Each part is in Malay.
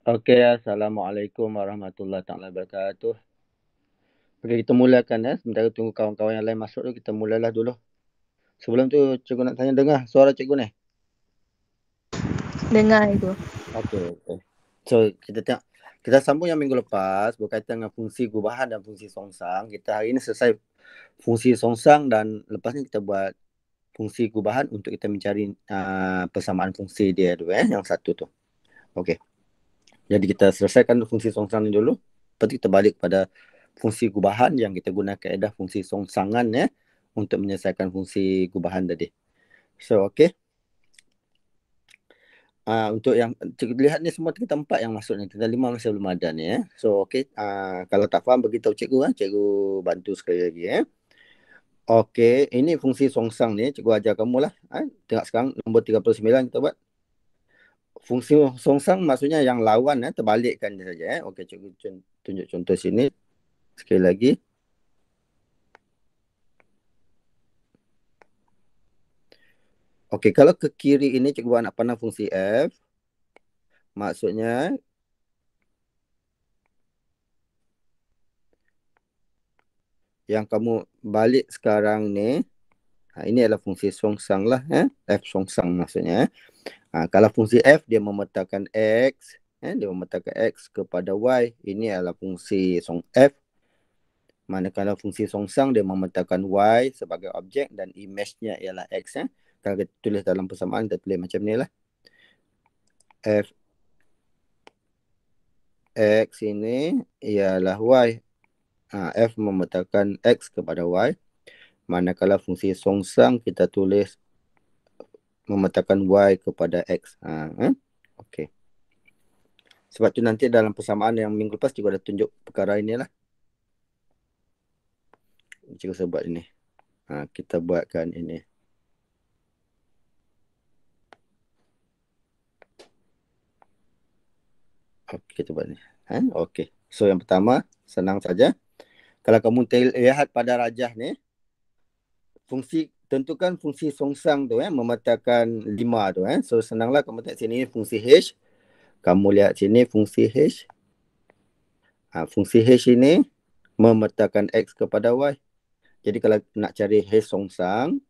Okey, Assalamualaikum warahmatullahi taala wabarakatuh. Okey, kita mulakan ya, sementara tunggu kawan-kawan yang lain masuk tu, kita mulalah dulu. Sebelum tu cikgu nak tanya, dengar suara cikgu ni? Dengar itu. Okey, okey. So, kita tengok, kita sambung yang minggu lepas berkaitan dengan fungsi gubahan dan fungsi songsang. Kita hari ni selesai fungsi songsang dan lepas ni kita buat fungsi gubahan untuk kita mencari persamaan fungsi dia tu yang satu tu. Okey. Jadi kita selesaikan fungsi songsang ni dulu. Lepas tu kita balik kepada fungsi gubahan yang kita guna kaedah fungsi songsangan untuk menyelesaikan fungsi gubahan tadi. So, okey. Untuk yang cikgu lihat ni semua kita 4 yang masuk ni. Kita 5 masih belum ada ni . So, okey. Kalau tak faham beritahu cikgu . Cikgu bantu sekali lagi . Okey, ini fungsi songsang ni cikgu ajar kamu lah. Tengok sekarang nombor 39 kita buat. Fungsi songsang maksudnya yang lawan terbalikkan dia saja . Okey, cikgu tunjuk contoh sini sekali lagi. Okey, kalau ke kiri ini cikgu nak pandang fungsi F. Maksudnya yang kamu balik sekarang ni, ini adalah fungsi songsang lah. F songsang maksudnya. Kalau fungsi F dia memetakan X, dia memetakan X kepada Y. Ini adalah fungsi F. Manakala fungsi songsang dia memetakan Y sebagai objek dan image-nya ialah X. Kalau kita tulis dalam persamaan, kita tulis macam ni lah. F X ini ialah Y. F memetakan X kepada Y. Manakala fungsi songsang kita tulis memetakan Y kepada X. Okey. Sebab tu nanti dalam persamaan yang minggu lepas cikgu ada tunjuk perkara ini lah. Cikgu sebut ini. Kita buatkan ini. Okey, kita buat ni. Okey. So yang pertama, senang saja. Kalau kamu lihat pada rajah ni, tentukan fungsi songsang tu memetakan 5 tu. So senanglah kamu tengok sini fungsi H. Kamu lihat sini fungsi H. Fungsi H ini memetakan X kepada Y. Jadi kalau nak cari H songsang,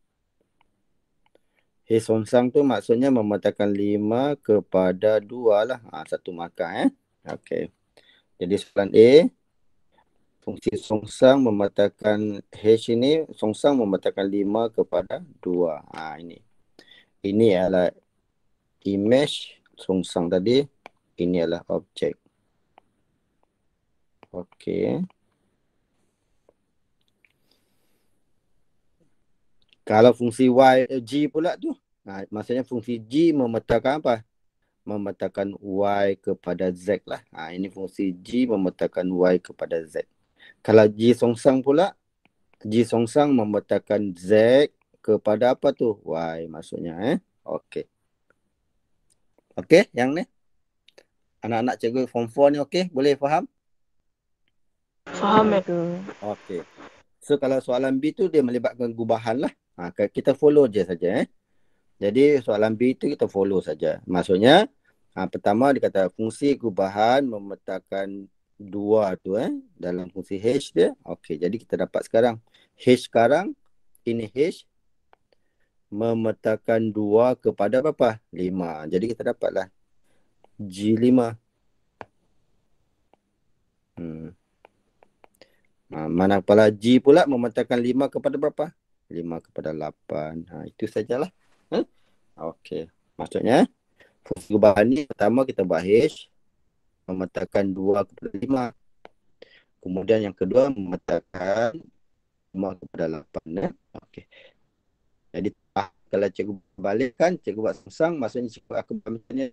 H songsang tu maksudnya memetakan 5 kepada 2 lah. Satu markah. Okey. Jadi soalan A, fungsi songsang memetakan H ini, songsang memetakan 5 kepada 2. Ini adalah image songsang tadi. Ini adalah objek. Okey. Kalau fungsi G pula tu, maksudnya fungsi G memetakan apa? Memetakan Y kepada Z lah. Ini fungsi G memetakan Y kepada Z. Kalau G songsang pula, G songsang memetakan Z kepada apa tu? Y maksudnya. Okey. Okey, yang ni. Anak-anak cikgu form 4 ni okey? Boleh faham? Faham itu. Okey. So kalau soalan B tu dia melibatkan gubahan lah. Kita follow je saja. Jadi soalan B tu kita follow saja. Maksudnya pertama dia kata fungsi gubahan memetakan 2 tu dalam fungsi H dia. Okey, jadi kita dapat sekarang H sekarang ini H memetakan 2 kepada berapa? 5. Jadi kita dapatlah G5. Manakala G pula memetakan 5 kepada berapa? 5 kepada 8. Itu sajalah. Okey. Maksudnya fungsi gubahan ni pertama kita buat H memetakan 2 kepada 5. Kemudian yang kedua memetakan 5 kepada 8. Okey. Jadi kalau cikgu balikkan, cikgu buat songsang, maksudnya cikgu akan buat macam ni.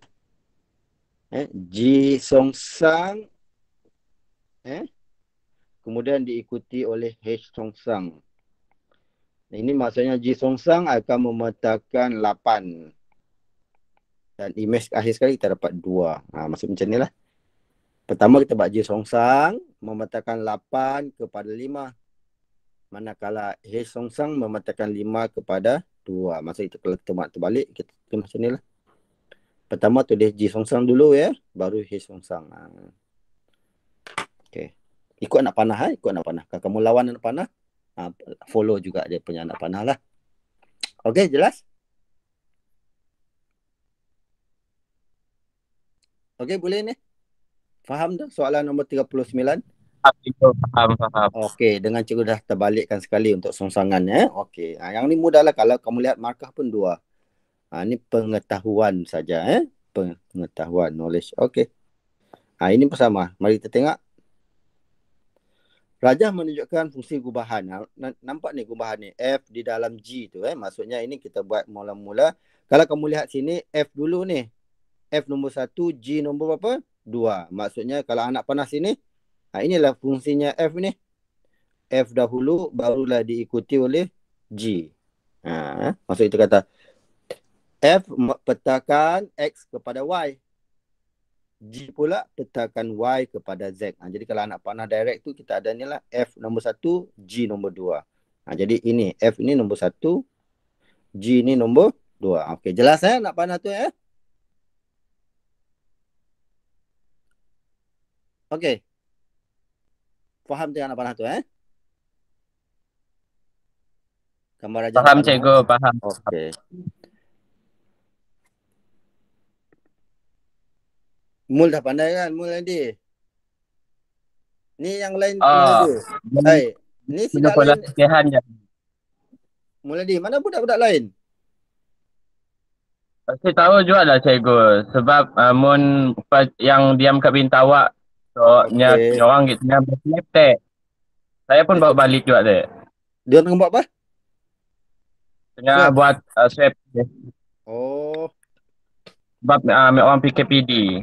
G songsang kemudian diikuti oleh H songsang. Ini maksudnya G songsang akan memetakan 8. Dan image akhir sekali kita dapat 2. Maksud macam ni lah. Pertama kita buat G songsang memetakan 8 kepada 5. Manakala H songsang memetakan 5 kepada 2. Maksud itu kalau kita buat terbalik, kita macam ni lah. Pertama tulis G songsang dulu ya, baru H songsang. Okey. Ikut anak panah ikut anak panah. Kalau kamu lawan anak panah, follow juga dia punya anak panah lah. Okey, jelas? Okey, boleh ni. Faham dah soalan nombor 39? Faham. Okey, dengan cikgu dah terbalikkan sekali untuk songsangan ya. Okey. Yang ni mudah lah kalau kamu lihat markah pun 2. Ini pengetahuan saja pengetahuan, knowledge. Okey. Ini bersama. Mari kita tengok. Rajah menunjukkan fungsi gubahan. Nampak ni gubahan ni. F di dalam G tu. Maksudnya ini kita buat mula-mula. Kalau kamu lihat sini, F dulu ni. F nombor 1, G nombor berapa? 2. Maksudnya kalau anak panah sini, inilah fungsinya F ni. F dahulu, barulah diikuti oleh G. Maksud itu kata, F petakan X kepada Y. G pula petakan Y kepada Z. Jadi kalau anak panah direct tu kita ada ni lah F nombor 1, G nombor 2. Jadi ini F ini nombor 1, G ni nombor 2. Okey, jelas anak panah tu Okey. Faham tu anak panah tu Gambar rajah Faham anak panah. cikgu, faham. Okey. Mul dah pandai kan? Mul tadi. Ni yang lain Mul tadi. Ni Sudah sidang pola lain. latihan je. Mul tadi. Mana budak-budak lain? Pasti tahu juga lah cikgu. Sebab mun yang diam kat Bintawak, so Okey. orang gitu berseleptek. Saya pun bawa balik juga dek. Dia tengah buat apa? Tengah buat swab. Oh. Sebab orang PKPD.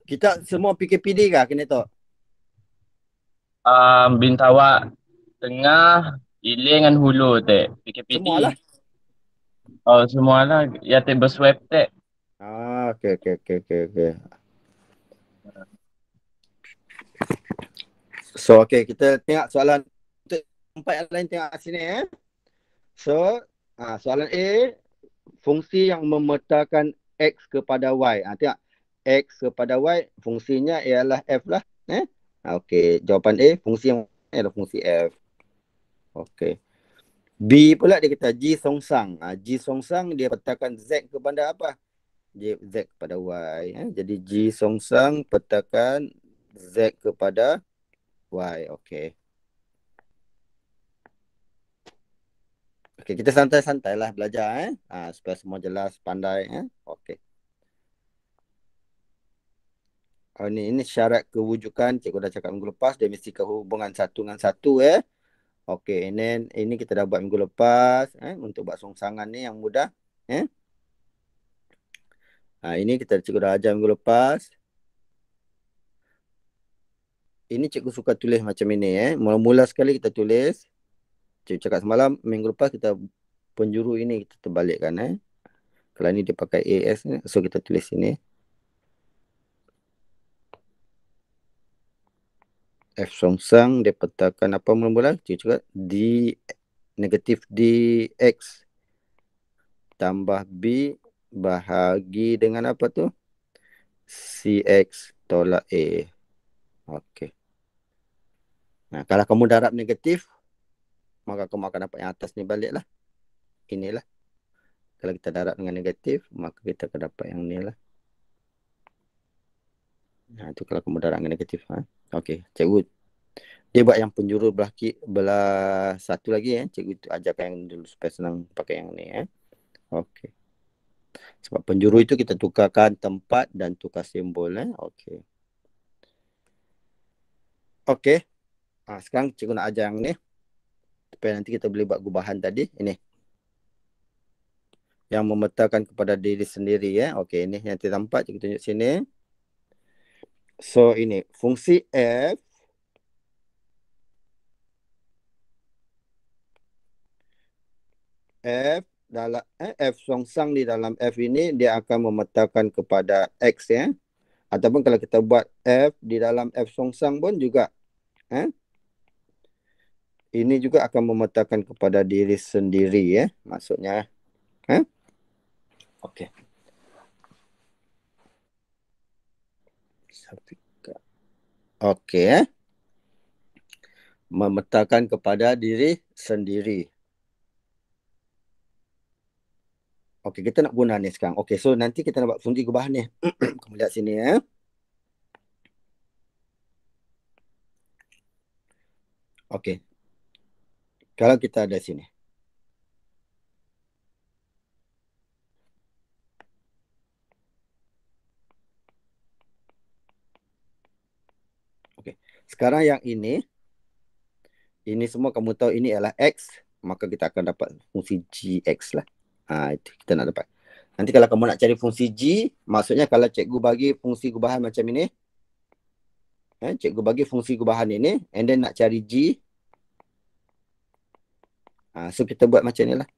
Kita semua PKPD kah kena tu? Bintawak Tengah, Iling dan Hulu dek. PKPD. Semualah. Oh, semualah. Ya dek berswab dek. Okey. So, kita tengok soalan tempat yang lain tengok sini So, soalan A, fungsi yang memetakan X kepada Y. Tengok, X kepada Y, fungsinya ialah F lah. Okey, jawapan A, fungsi yang ialah fungsi F. Okey. B pula dia kata G songsang. G songsang dia petakan Z kepada apa? Z kepada Y. Jadi G songsang petakan Z kepada Y. Okey. Okey, kita santai-santai lah belajar supaya semua jelas, pandai Okey. Ini syarat kewujukan cikgu dah cakap minggu lepas, dia mesti kehubungan satu dengan satu Okey, ini kita dah buat minggu lepas untuk buat songsangan ni yang mudah ini kita cikgu dah ajar minggu lepas. Ini cikgu suka tulis macam ini Mula-mula sekali kita tulis. Cikgu cakap semalam, minggu lepas kita penjuru ini kita terbalikkan Kalau ni dia pakai AS so kita tulis sini. F songsang dia petakan apa mula-mula? Cikgu cakap D negatif DX tambah B bahagi dengan apa tu? CX tolak A. Okey. Kalau kamu darab negatif, maka kamu akan dapat yang atas ni balik lah. Inilah. Kalau kita darab dengan negatif, maka kita akan dapat yang ni lah. Itu kalau kamu darab dengan negatif. Okey, cikgu. Dia buat yang penjuru belah satu lagi Cikgu ajarkan yang dulu supaya senang pakai yang ni Okey. Sebab penjuru itu kita tukarkan tempat dan tukar simbol Okey. Okey. Sekarang cikgu nak ajar yang ni. Supaya nanti kita boleh buat gubahan tadi. Ini. Yang memetakan kepada diri sendiri Okey, ini yang tertampak cikgu tunjuk sini. So ini fungsi F dalam F songsang di dalam F ini dia akan memetakan kepada X ataupun kalau kita buat F di dalam F songsang pun juga ini juga akan memetakan kepada diri sendiri maksudnya Okey. Safika. Okey, memetakan kepada diri sendiri. Okey, kita nak guna ni sekarang. Okey, so nanti kita nak buat fungsi gubahan ni. Kamu lihat sini ya. Okey. Kalau kita ada sini. Okey. Sekarang yang ini semua kamu tahu ini adalah X, maka kita akan dapat fungsi GX lah. Itu kita nak dapat. Nanti kalau kamu nak cari fungsi G, maksudnya kalau cikgu bagi fungsi gubahan macam ini, cikgu bagi fungsi gubahan ini, and then nak cari G, so kita buat macam ni lah.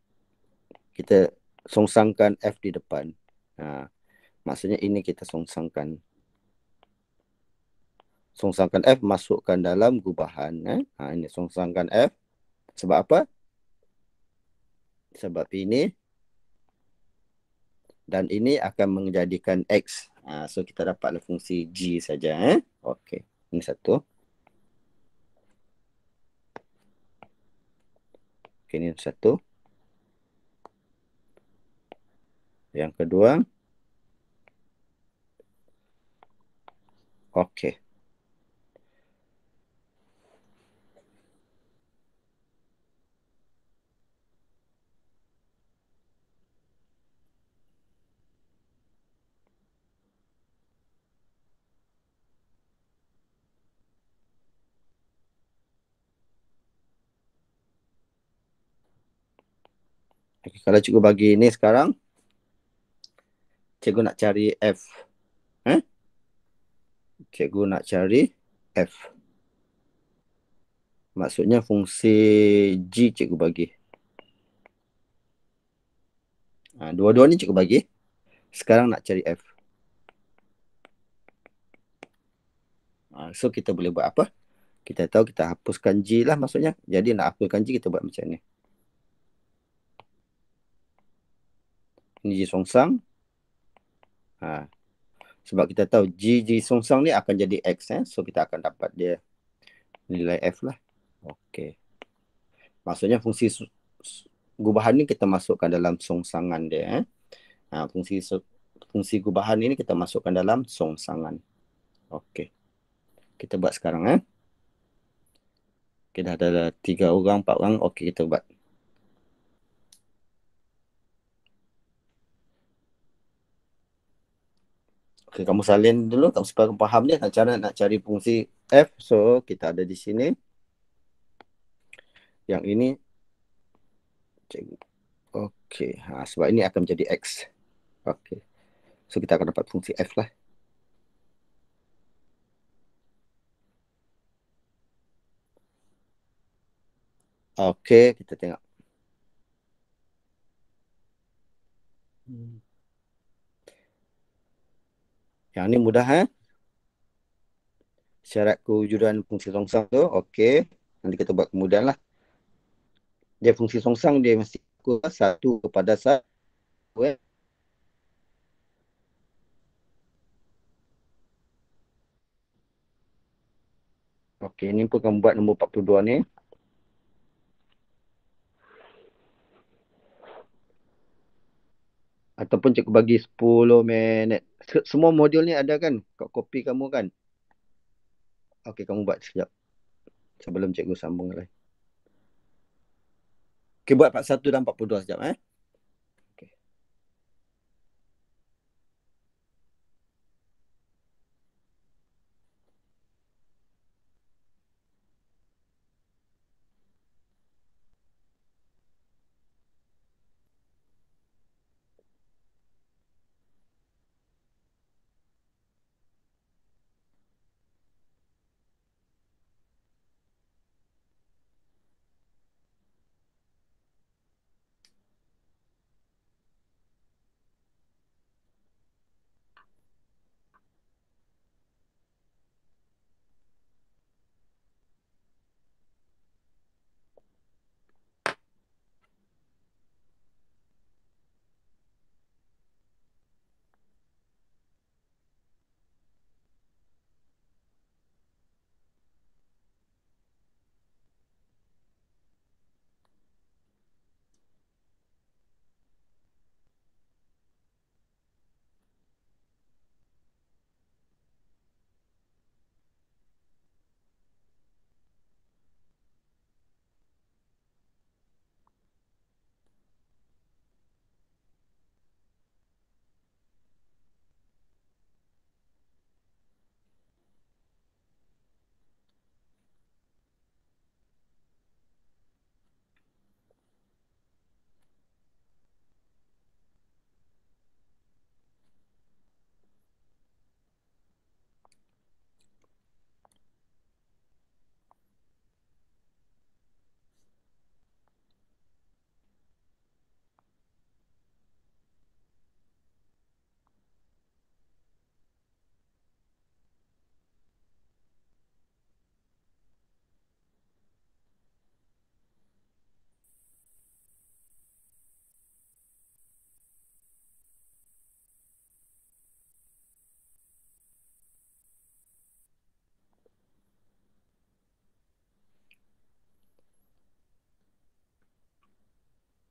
Kita songsangkan F di depan. Maksudnya ini kita songsangkan. Songsangkan F, masukkan dalam gubahan. Ini songsangkan F. Sebab apa? Sebab ini dan ini akan menjadikan X. So kita dapatlah fungsi G saja. Okey, ini satu. Okey, ini satu. Yang kedua. Okey. Okay, kalau cikgu bagi ini sekarang, cikgu nak cari F. Cikgu nak cari F. Maksudnya fungsi G cikgu bagi. Dua-dua ni cikgu bagi. Sekarang nak cari F. So kita boleh buat apa? Kita tahu kita hapuskan G lah maksudnya. Jadi nak hapuskan G kita buat macam ni. Ini G songsang. Sebab kita tahu G songsang ni akan jadi X. So kita akan dapat dia nilai F lah. Okey. Maksudnya fungsi gubahan ni kita masukkan dalam songsangan dia. Fungsi gubahan ini kita masukkan dalam songsangan. Okey. Kita buat sekarang. Kita dah ada 3 orang, 4 orang. Okey, kita buat. Okey, kamu salin dulu supaya kamu faham dia cara nak cari fungsi F. So, kita ada di sini. Yang ini. Okey, sebab ini akan menjadi X. Okey. So, kita akan dapat fungsi F lah. Okey, kita tengok. Yang ni mudah syarat kewujudan fungsi songsang tu. Okey. Nanti kita buat kemudian lah. Dia fungsi songsang dia mesti satu kepada satu. Okey, ini pun kamu buat nombor 42 ni. Ataupun cikgu bagi 10 minit. Semua modul ni ada kan? Kat kopi kamu kan? Okey, kamu buat sekejap. Sebelum cikgu sambung lagi. Okey, buat 41 dan 42 sekejap. Okey.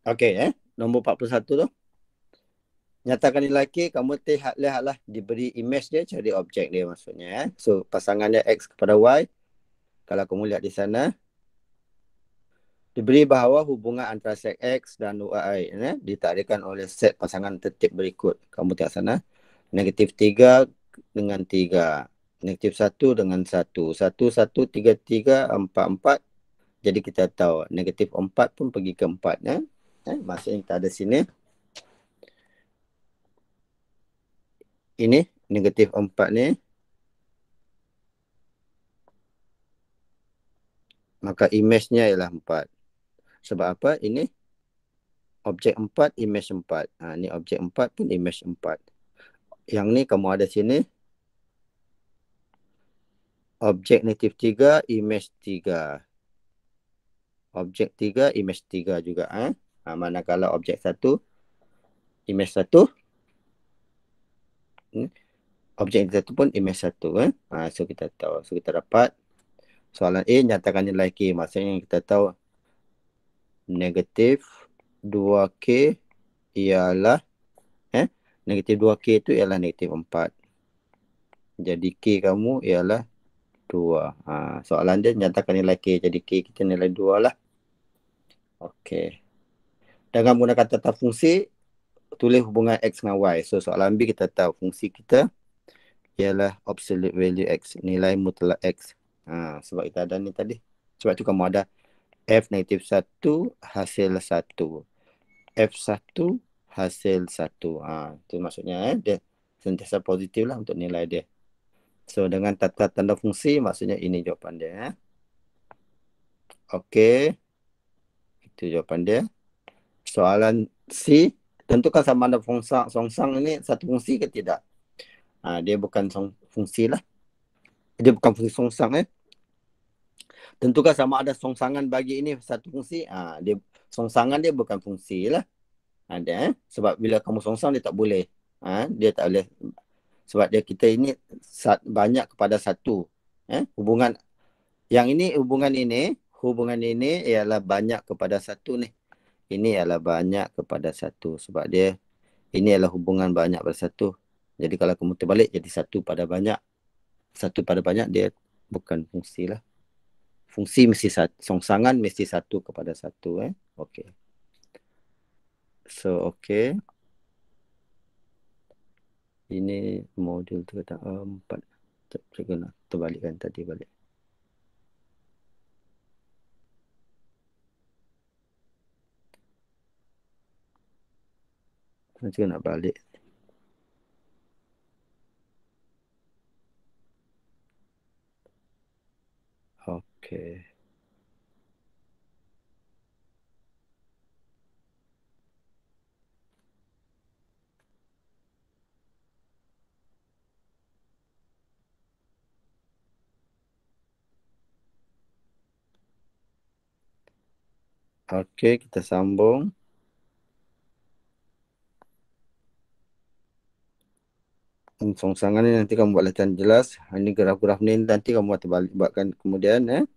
Okey, nombor 41 tu. Nyatakan nilai K, kamu lihatlah diberi image dia, cari objek dia maksudnya. So, pasangan dia X kepada Y. Kalau kamu lihat di sana, diberi bahawa hubungan antara set X dan Y ditakdirkan oleh set pasangan tertib berikut. Kamu tengok sana. -3 dengan 3. -1 dengan 1. 1, 1, 3, 3, 4, 4. Jadi kita tahu -4 pun pergi ke 4. Maksudnya kita ada sini. Ini -4 ni. Maka image-nya ialah 4. Sebab apa? Ini objek 4, image 4. Ni objek 4 pun image 4. Yang ni kamu ada sini. Objek -3, image 3. Objek 3, image 3 juga. Manakala objek 1, image 1. Objek 1 pun image 1. So kita tahu. So kita dapat soalan A, nyatakan nilai K. Maksudnya kita tahu -2K ialah -2K itu ialah -4. Jadi K kamu ialah 2. Soalan dia nyatakan nilai K. Jadi K kita nilai 2 lah. Okey. Dengan menggunakan tata fungsi, tulis hubungan X dengan Y. So soalan B kita tahu fungsi kita ialah absolute value X. Nilai mutlak X. Sebab kita ada ni tadi. Sebab tu kamu ada F-1 hasil 1. F1 hasil 1. Itu maksudnya dia sentiasa positif lah untuk nilai dia. So dengan tanda fungsi maksudnya ini jawapan dia. Okey. Itu jawapan dia. Soalan C, tentukan sama ada songsang ini satu fungsi ke tidak. Dia bukan fungsi lah. Dia bukan fungsi songsang. Tentukan sama ada songsangan bagi ini satu fungsi. Dia songsangan dia bukan fungsi lah. Sebab bila kamu songsang dia tak boleh. Dia tak boleh. Sebab kita ini banyak kepada satu. Hubungan yang ini, hubungan ini ialah banyak kepada satu ni. Ini ialah banyak kepada satu. Sebab dia ini ialah hubungan banyak pada satu. Jadi kalau kamu terbalik jadi satu pada banyak. Satu pada banyak dia bukan fungsi lah. Fungsi mesti songsangan mesti satu kepada satu. Okey. So okey. Ini modul tu kata 4. Saya kena terbalikkan tadi balik. Saya nak balik. Okey. Okey, kita sambung. Songsangan ni nanti kamu buat latihan jelas. Ini graf-graf ni nanti kamu buatkan kemudian.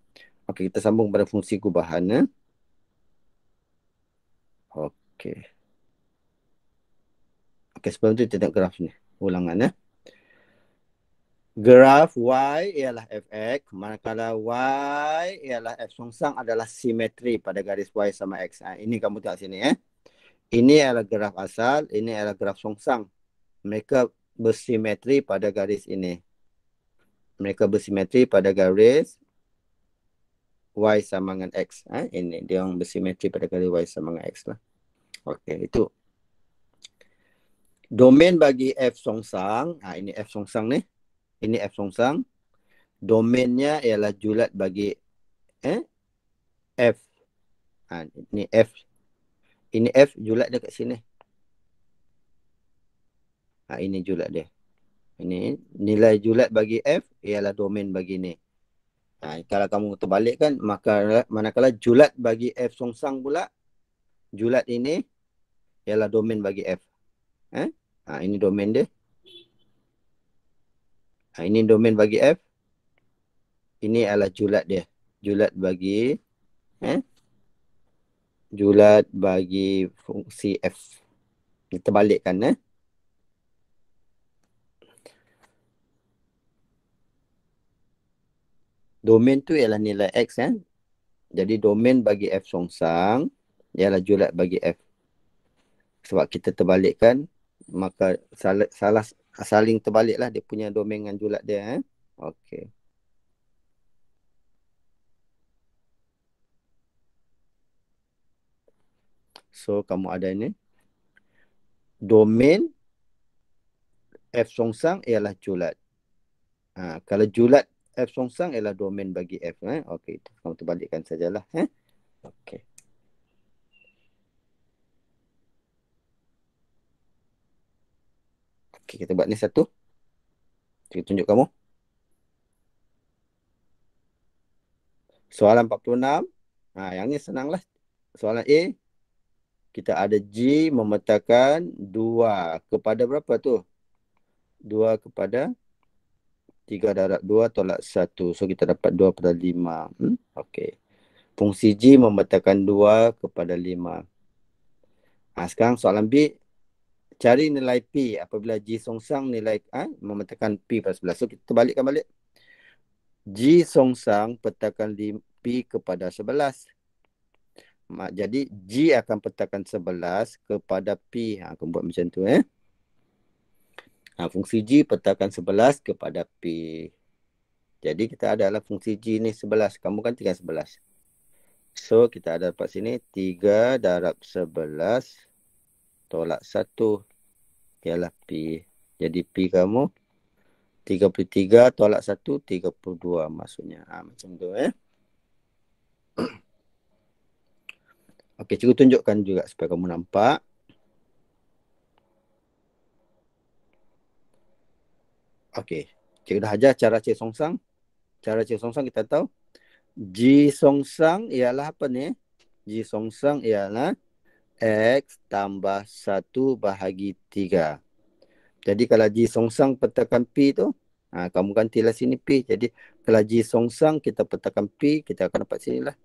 Okey, kita sambung pada fungsi kubahan. Okey. Okey, sebelum tu kita tengok graf ni. Ulangan. Graf Y ialah Fx, manakala Y ialah F songsang adalah simetri pada garis Y sama X. Ini kamu tengok sini. Ini adalah graf asal, ini adalah graf songsang. Mereka bersimetri pada garis ini. Mereka bersimetri pada garis Y sama dengan X. Ini dia yang bersimetri pada garis Y sama dengan X lah. Okey, itu. Domain bagi F songsang, ini F songsang ni. Ini F songsang. Domainnya ialah julat bagi F. Ini F. Ini F, julat dia kat sini. Ini julat dia. Ini nilai julat bagi F ialah domain bagi ni. Kalau kamu terbalikkan, maka manakala julat bagi F songsang pula, julat ini ialah domain bagi F. Ini domain dia. Ini domain bagi F. Ini adalah julat dia. Julat bagi Julat bagi fungsi F. Kita balikkan Domain tu ialah nilai X Jadi domain bagi F songsang ialah julat bagi F. Sebab kita terbalikkan, maka saling terbaliklah dia punya domain dengan julat dia. Okey. So kamu ada ini. Domain F songsang ialah julat. Kalau julat F songsang ialah domain bagi F. Okey, kamu terbalikkan sajalah. Okey. Okey, kita buat ni satu. Saya tunjuk kamu. Soalan 46. Yang ni senanglah. Soalan A. Kita ada G memetakan 2 kepada berapa tu? 2 kepada 3 darab 2 tolak 1. So kita dapat 2 pada 5. Okey. Fungsi G memetakan 2 kepada 5. Sekarang soalan B. Cari nilai P apabila G songsang nilai memetakan P pada 11. So kita balikkan balik. G songsang petakan P kepada 11. Jadi G akan petakan 11 kepada P. Kamu buat macam tu. Fungsi G petakan 11 kepada P. Jadi kita adalah fungsi G ni 11. Kamu kan tinggal 11. So kita ada dapat sini 3 darab 11 tolak 1 ialah P. Jadi P kamu 33 tolak 1, 32 maksudnya. Macam tu Okey, cikgu tunjukkan juga supaya kamu nampak. Okey, cikgu dah ajar cara cek songsang. Cara cek songsang kita tahu. G songsang ialah apa ni? G songsang ialah X tambah 1 bahagi 3. Jadi kalau G songsang petakan P tu, kamu gantilah sini P. Jadi kalau G songsang kita petakan P, kita akan dapat sini lah.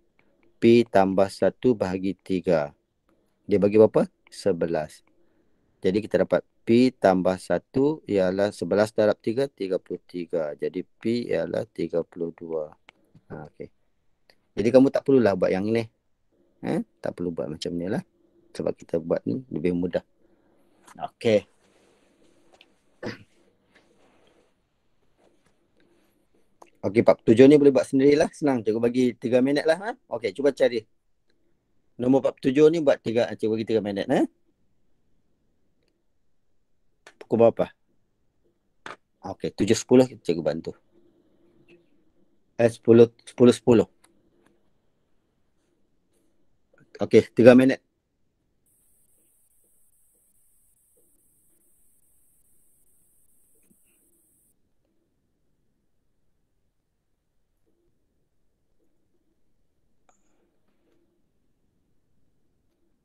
P tambah 1 bahagi 3. Dia bagi berapa? 11. Jadi kita dapat P tambah 1 ialah 11 darab 3, 33. Jadi P ialah 32. Okey. Jadi kamu tak perlulah buat yang ni. Tak perlu buat macam ni lah. Sebab kita buat ni lebih mudah. Okey. Okey, 47 ni boleh buat sendirilah. Senang. Cikgu bagi 3 minit lah. Okey, cuba cari. Nombor 47 ni buat 3. Cikgu bagi 3 minit. Pukul berapa? Okey, 7.10 cikgu bantu. 10.10. Okey, 3 minit.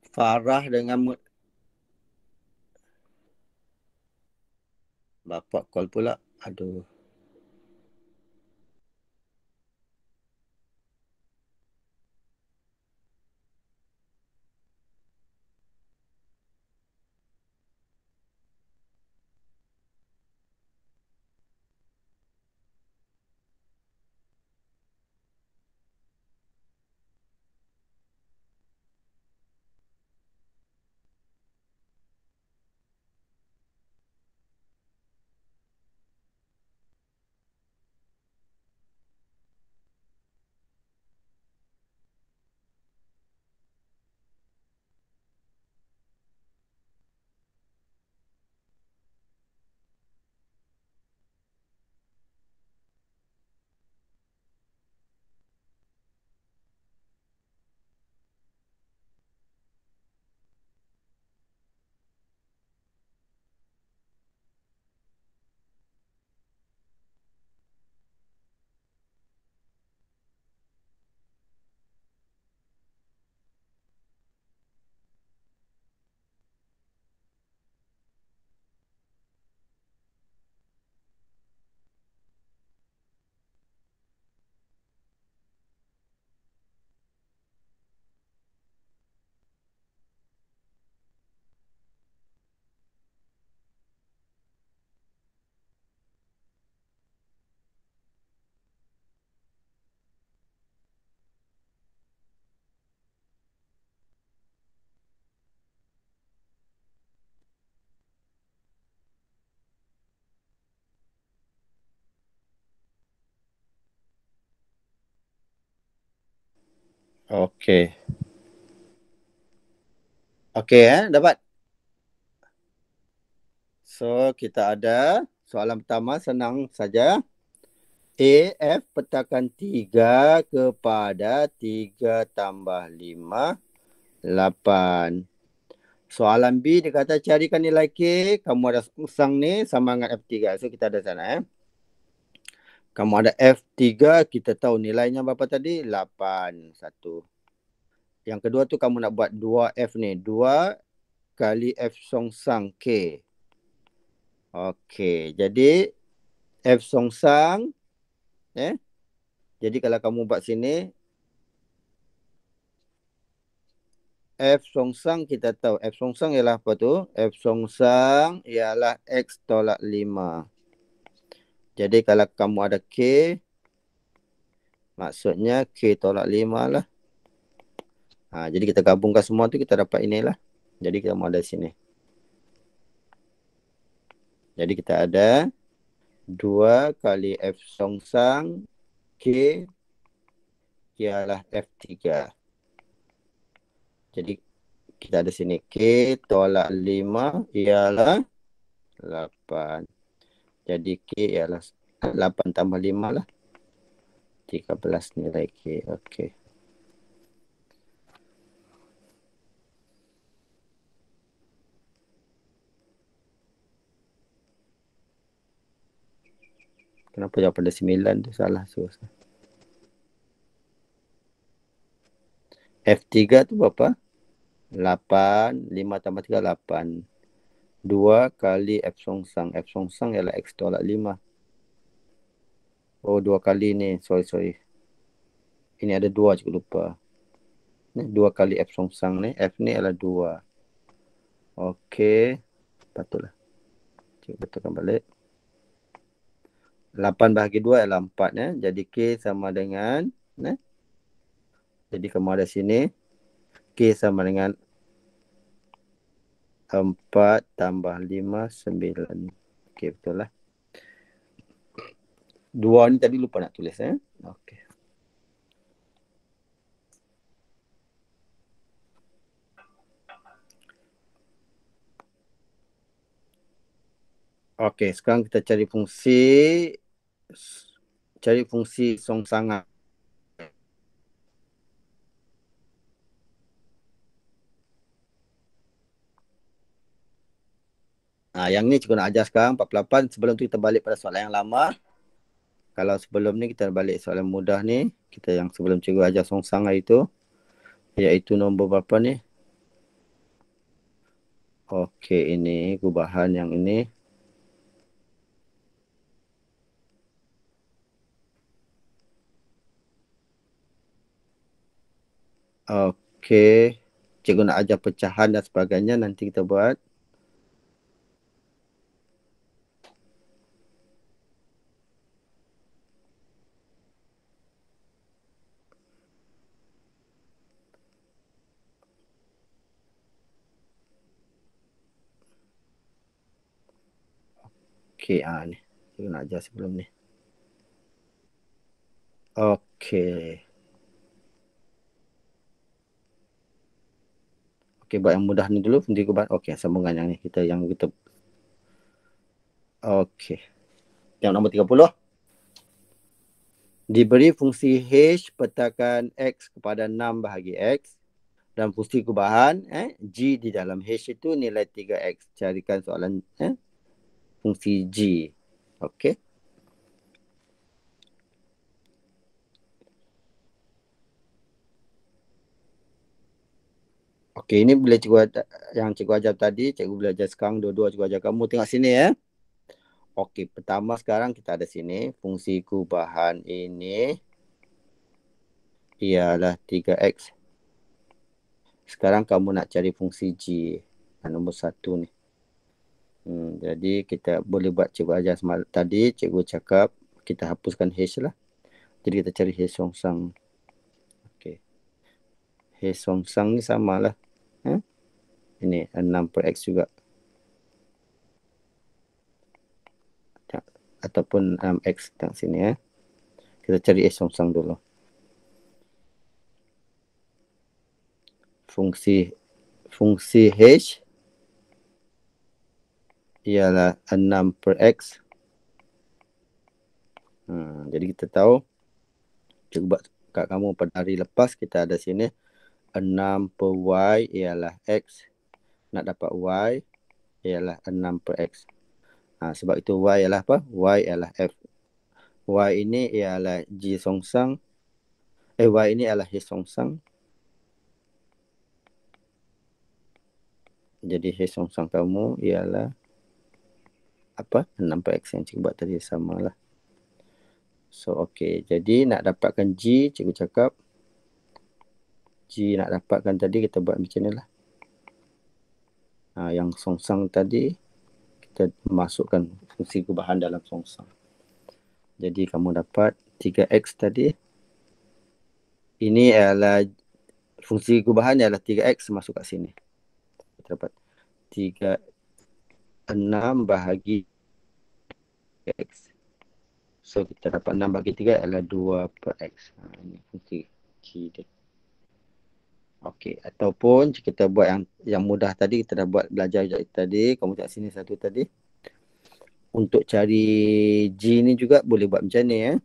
Farah dengan bapak call pula. Aduh. Okey. Okey dapat. So kita ada soalan pertama senang saja. AF petakan 3 kepada 3 tambah 5, 8. Soalan B dia kata carikan nilai K. Kamu ada usang ni sama dengan F3. So kita ada sana Kamu ada F3, kita tahu nilainya berapa tadi? 8. Satu. Yang kedua tu kamu nak buat 2F ni. 2 kali F songsang K. Okey. Jadi F songsang. Jadi kalau kamu buat sini. F songsang kita tahu. F songsang ialah apa tu? F songsang ialah X tolak 5. Jadi kalau kamu ada K. Maksudnya K tolak 5 lah. Jadi kita gabungkan semua tu kita dapat inilah. Jadi kita mau ada sini. Jadi kita ada 2 kali F songsang K ialah F3. Jadi kita ada sini K tolak 5 ialah 8. Jadi K ialah 8 tambah 5 lah. 13 nilai K. Okey. Kenapa jawapan dia 9 tu salah. F3 tu berapa? 8. 5 tambah 3, 8. 2 kali F songsang. F songsang ialah X tolak 5. Oh, 2 kali ni. Sorry. Ini ada 2, cikgu lupa. 2 kali F songsang ni. F ni adalah 2. Okey. Patutlah. Cikgu betulkan balik. 8 bahagi 2 adalah 4. Jadi K sama dengan. Jadi kamu ada sini. K sama dengan 4 tambah 5, 9. Okey, betul lah. 2 ni tadi lupa nak tulis. Okey. Okey, sekarang kita cari fungsi songsangan. Yang ni cikgu nak ajar sekarang 48. Sebelum tu kita balik pada soalan yang lama. Kalau sebelum ni kita balik soalan mudah ni. Kita yang sebelum cikgu ajar songsangan itu. Iaitu nombor berapa ni? Okey, ini gubahan yang ini. Okey. Cikgu nak ajar pecahan dan sebagainya. Nanti kita buat. Okey, ni. Cikgu nak ajar sebelum ni. Okey. Okey, buat yang mudah ni dulu. Fungsi gubahan. Okey, sambungan yang ni. Yang kita. Okey. Yang nombor 30. Diberi fungsi H petakan X kepada 6 bahagi X. Dan fungsi gubahan G di dalam H itu nilai 3X. Carikan soalan fungsi G. Okey. Okey, ini boleh yang cikgu ajar tadi. Cikgu boleh ajar sekarang. Dua-dua cikgu ajar kamu. Tengok sini Okey, pertama sekarang kita ada sini. Fungsi gubahan ini ialah 3X. Sekarang kamu nak cari fungsi G. Nombor 1 ni. Jadi kita boleh buat cikgu ajar tadi. Cikgu cakap kita hapuskan H lah. Jadi kita cari H songsang. Okey. H songsang ni samalah. Ini 6 per X juga. Ataupun 6X tengok sini Kita cari H songsang dulu. fungsi H ialah 6 per X. Jadi kita tahu, cuba kat kamu pada hari lepas kita ada sini 6 per Y ialah X. Nak dapat Y ialah 6 per X. Sebab itu Y ialah apa? Y ialah F. Y ini ialah G songsang. Y ini ialah H songsang. Jadi H songsang kamu ialah apa? 6 per X yang cikgu buat tadi samalah. So okey. Jadi nak dapatkan G, cikgu cakap G nak dapatkan tadi kita buat macam ni lah. Yang songsang tadi kita masukkan fungsi gubahan dalam songsang. Jadi kamu dapat 3X tadi. Ini adalah fungsi gubahan ialah 3X masuk kat sini. Kita dapat 6 bahagi X. So kita dapat 6 bagi 3 adalah 2 per X. Ini fungsi G dia. Okey, ataupun kita buat yang mudah tadi, kita dah buat belajar tadi, kamu kat sini satu tadi. Untuk cari G ni juga boleh buat macam ni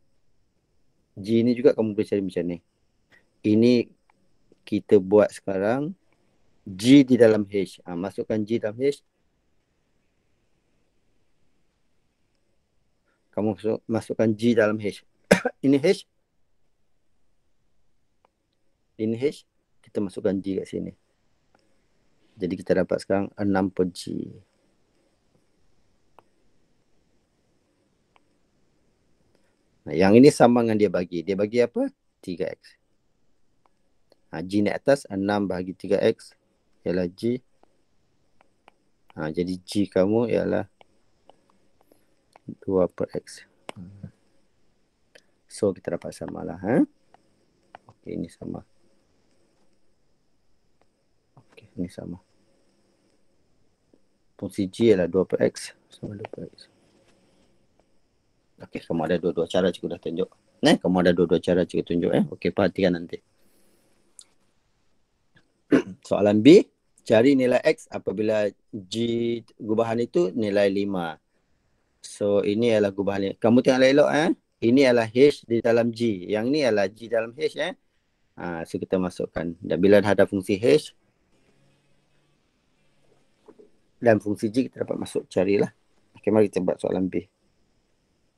G ni juga kamu boleh cari macam ni. Ini kita buat sekarang G di dalam H. Masukkan G dalam H. Kamu masukkan G dalam H. Ini H. Ini H. Kita masukkan G kat sini. Jadi kita dapat sekarang 6 per G. Yang ini sama dengan dia bagi. Dia bagi apa? 3X. G ni atas 6 bahagi 3X ialah G. Jadi G kamu ialah 2 per X. So kita dapat samalah. Okey, ini sama. Okey, ini sama. Fungsi G ialah 2 per X. Sama 2 per X. Okey, kamu ada dua-dua cara cikgu dah tunjuk. Kamu ada dua-dua cara cikgu tunjuk. Okey, perhatikan nanti. Soalan B, cari nilai X apabila G gubahan itu nilai 5. So ini adalah gubahan. Kamu tengok elok Ini adalah H di dalam G. Yang ni adalah G dalam H So kita masukkan. Dan bila dah ada fungsi H dan fungsi G, kita dapat masuk carilah. Okey, mari kita buat soalan B.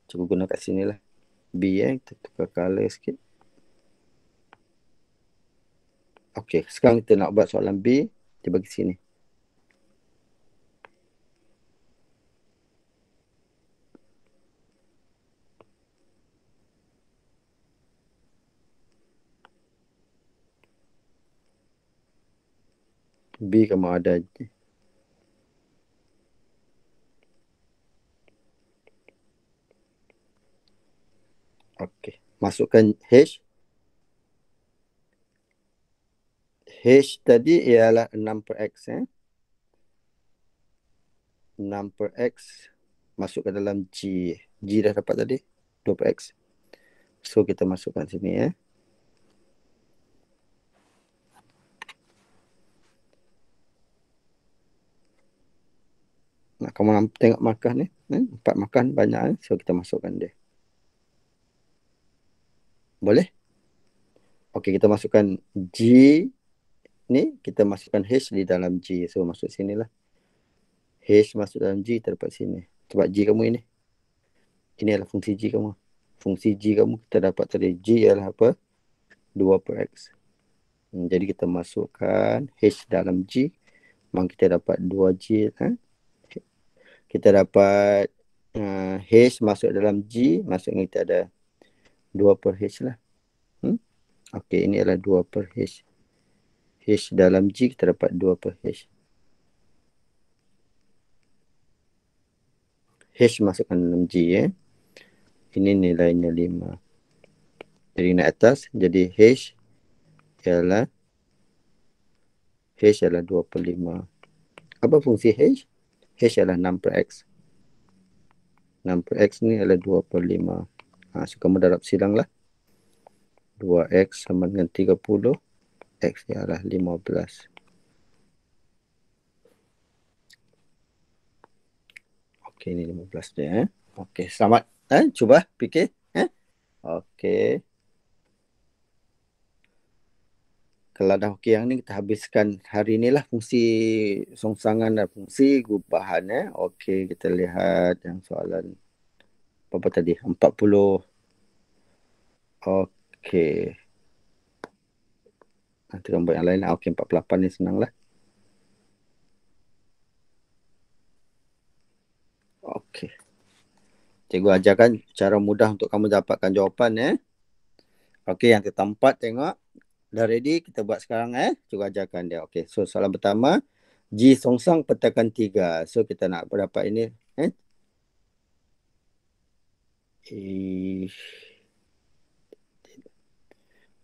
Cuba guna kat sini lah. B kita tukar color sikit. Okey, sekarang kita nak buat soalan B. Dia bagi sini. B kamu ada. Okey, masukkan H. H tadi ialah 6 per X 6 per X masuk ke dalam G. G dah dapat tadi 2 per X. So kita masukkan sini kamu tengok markah ni 4 markah banyak so kita masukkan dia. Boleh? Okey, kita masukkan G ni, kita masukkan H di dalam G. So masuk sini lah. H masuk dalam G, kita dapat sini. Sebab G kamu ini. Ini adalah fungsi G kamu. Fungsi G kamu kita dapat tadi. G ialah apa? 2 per X. Jadi kita masukkan H dalam G. Memang kita dapat 2G. Kita dapat H masuk dalam G. Maksudnya kita ada 2 per H lah. Okey, ini adalah 2 per H. H dalam G kita dapat 2 per H. H masukkan dalam G Ini nilainya 5. Jadi naik atas. Jadi H ialah 2 per 5. Apa fungsi H? H adalah 6 per X. 6 per X ni adalah 2 per 5. So kamu darab silang lah. 2X sama dengan 30. X ialah 15. Okey, ni 15 dia. Okey, selamat. Cuba fikir. Okey. Kalau dah okey yang ni, kita habiskan hari ni lah fungsi songsangan dan fungsi gubahan. Okey, kita lihat yang soalan apa tadi? 40. Okey. Nanti kamu buat yang lain lah. Okey, 48 ni senang lah. Okey. Cikgu ajarkan cara mudah untuk kamu dapatkan jawapan. Okey, yang keempat tengok. Dah ready? Kita buat sekarang. Cikgu ajarkan dia. Okey, so soalan pertama. G songsang petakan 3. So kita nak berdapat ini.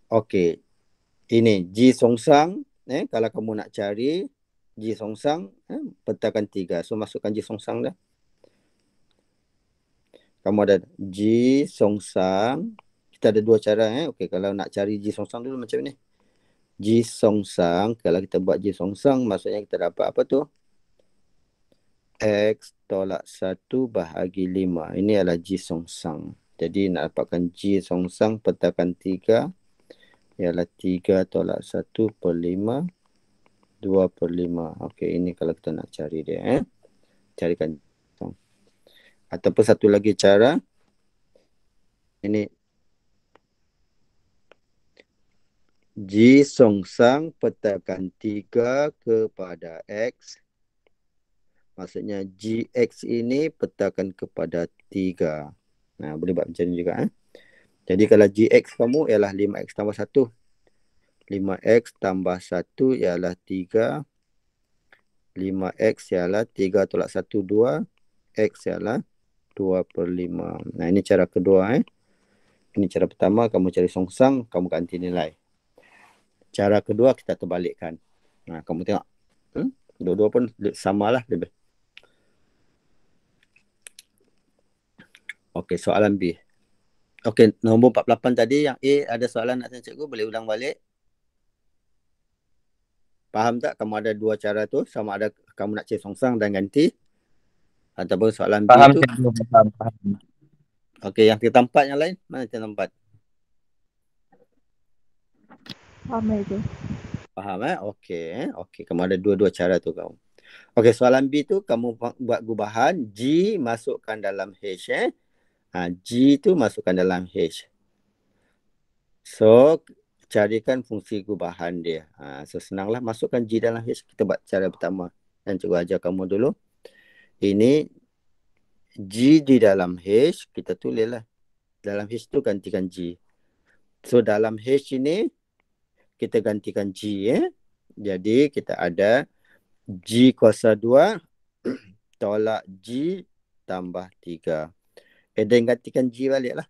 Okey. Ini G songsang. Kalau kamu nak cari G songsang, petakan 3. So masukkan G songsang dah. Kamu ada G songsang. Kita ada dua cara. Okey, kalau nak cari G songsang dulu macam ni. G songsang, kalau kita buat G songsang, maksudnya kita dapat apa tu? X tolak 1 bahagi 5. Ini adalah G songsang. Jadi nak dapatkan G songsang petakan 3 ialah 3 tolak 1 per 5, 2 per 5. Okey, ini kalau kita nak cari dia. Carikan. Ataupun satu lagi cara. Ini G songsang petakan 3 kepada X. Maksudnya GX ini petakan kepada 3. Nah, boleh buat macam ni juga. Jadi kalau GX kamu ialah 5X tambah 1. 5X tambah 1 ialah 3. 5X ialah 3 tolak 1, 2. X ialah 2 per 5. Nah, ini cara kedua. Ini cara pertama, kamu cari songsang, kamu ganti nilai. Cara kedua, kita terbalikkan. Nah, kamu tengok. Dua-dua pun samalah lebih. Okey, soalan B. Okey, nombor 48 tadi yang A ada soalan nak tanya cikgu, boleh ulang balik? Faham tak? Kamu ada dua cara tu, sama ada kamu nak cari songsang dan ganti, ataupun soalan B Faham tu. cikgu, faham. Okey, yang kita empat yang lain, mana kita empat? Faham itu. Faham Okey, okey, kamu ada dua-dua cara tu kamu. Okey, soalan B tu kamu buat gubahan, G masukkan dalam H. G tu masukkan dalam H. So, carikan fungsi gubahan dia. So, senanglah masukkan G dalam H. Kita buat cara pertama. Dan cikgu ajar kamu dulu. Ini G di dalam H, kita tulislah. Dalam H tu gantikan G. So, dalam H ini, kita gantikan G. Jadi, kita ada G kuasa 2 tolak G tambah 3. Dan gantikan G balik lah.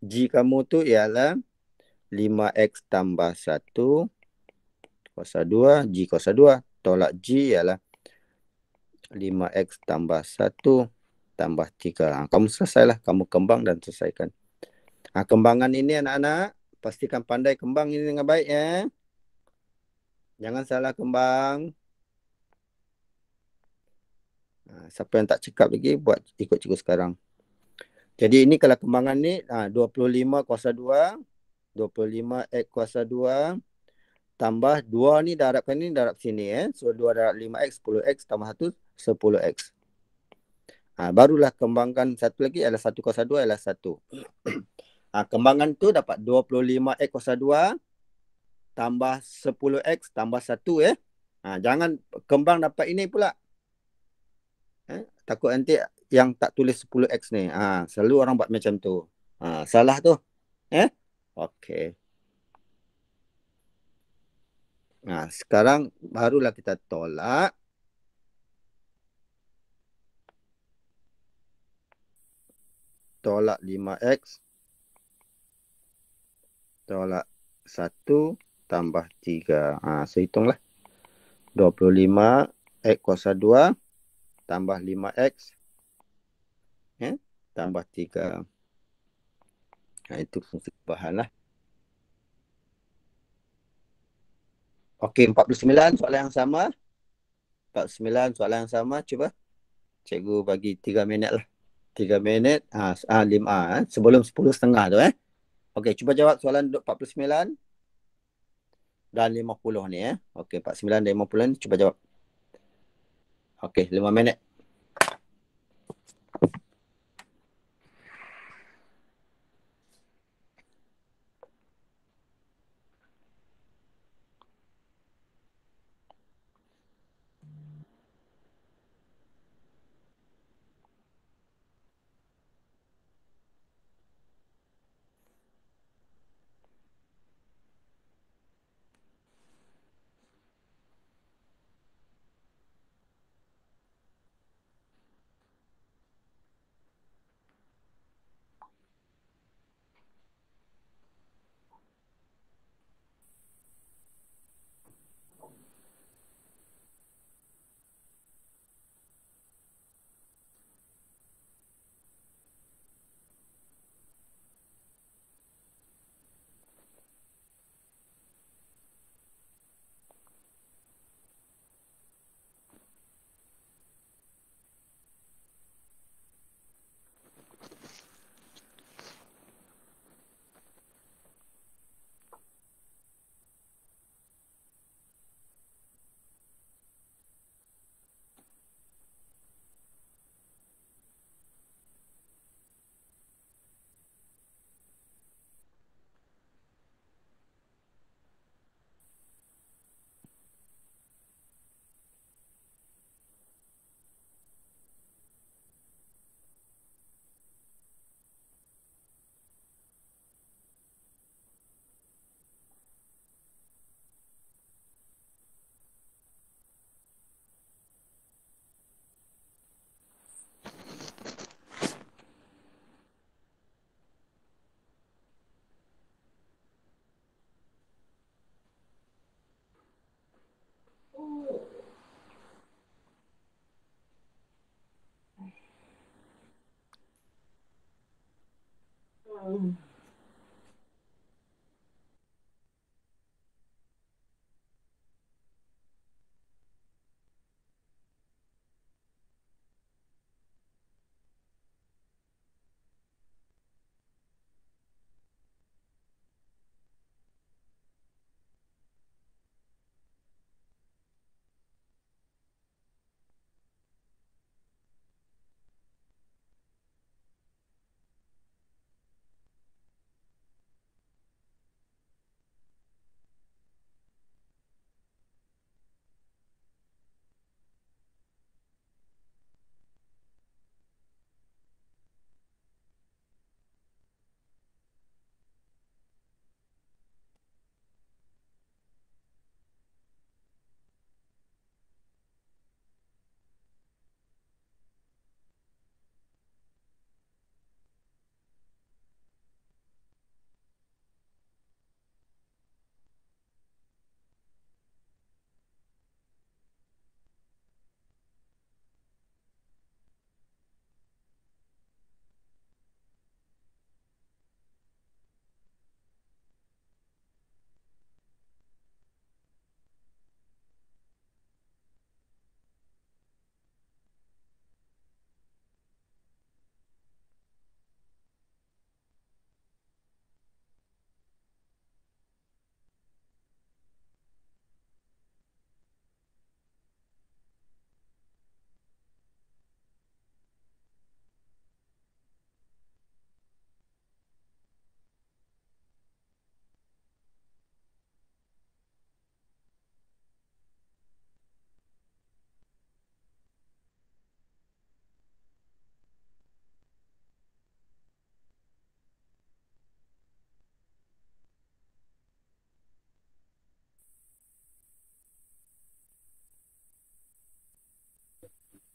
G kamu tu ialah 5X tambah 1 kuasa 2. G kuasa 2 tolak G ialah 5X tambah 1 tambah 3. Kamu selesailah. Kamu kembang dan selesaikan. Kembangan ini anak-anak, pastikan pandai kembang ini dengan baik. Jangan salah kembang. Siapa yang tak cekap lagi, buat ikut cikgu sekarang. Jadi ini kalau kembangan ni 25 kuasa 2, 25X kuasa 2 tambah 2 ni darabkan ni darab sini. So 2 darab 5X, 10X tambah 1, 10X. Barulah kembangkan satu lagi adalah 1 kuasa 2 adalah 1. Kembangan tu dapat 25X kuasa 2 tambah 10X tambah 1. Jangan kembang dapat ini pula. Takut nanti yang tak tulis 10X ni. Selalu orang buat macam tu. Salah tu. Okey. Sekarang barulah kita tolak. Tolak 5X. Tolak 1 tambah 3. So hitunglah. 25X kuasa 2 tambah 5X. Tambah 3. Itu fungsi bahan lah. Okey, 49 soalan yang sama. 49 soalan yang sama. Cuba. Cikgu bagi 3 minit lah. 3 minit. 5. Sebelum 10.30 tu Okey, cuba jawab soalan 49 dan 50 ni Okey, 49 dan 50 ni cuba jawab. Okey, 5 minit.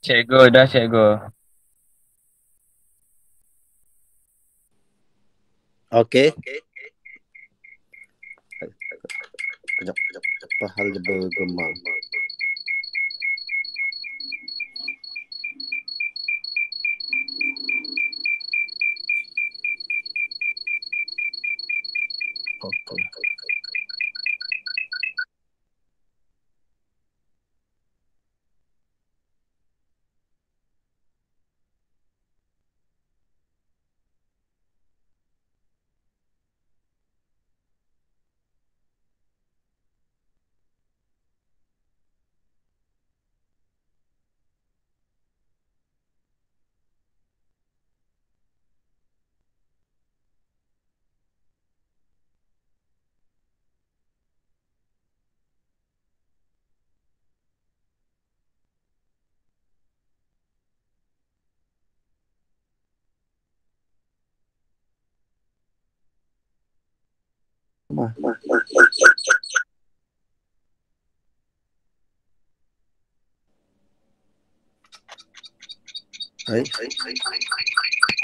Cikgu, dah cikgu. Okey. Kejap. Apa hal dia bergema? Okey. Hai.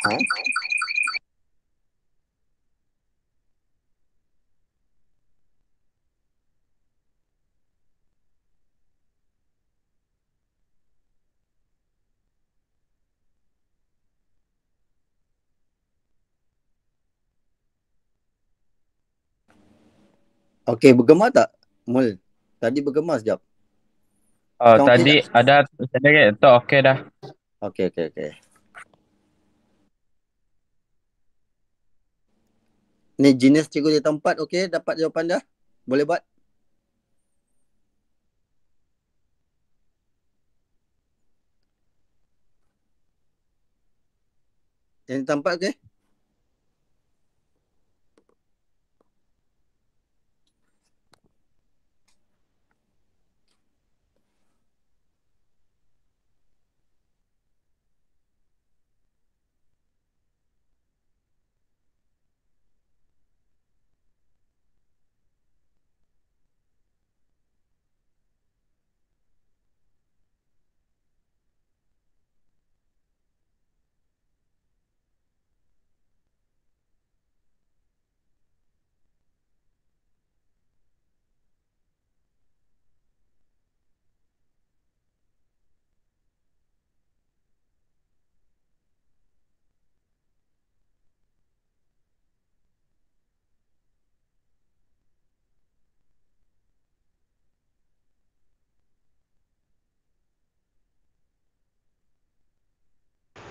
Ha? Okey, bergema tak? Mul. Tadi bergema sekejap. Oh, Sekarang okey tadi tak? ada sedikit. Tu okey dah. Okey. Ni jenis cikgu di tempat okey, dapat jawapan dah? Boleh buat? Yang di tempat okey?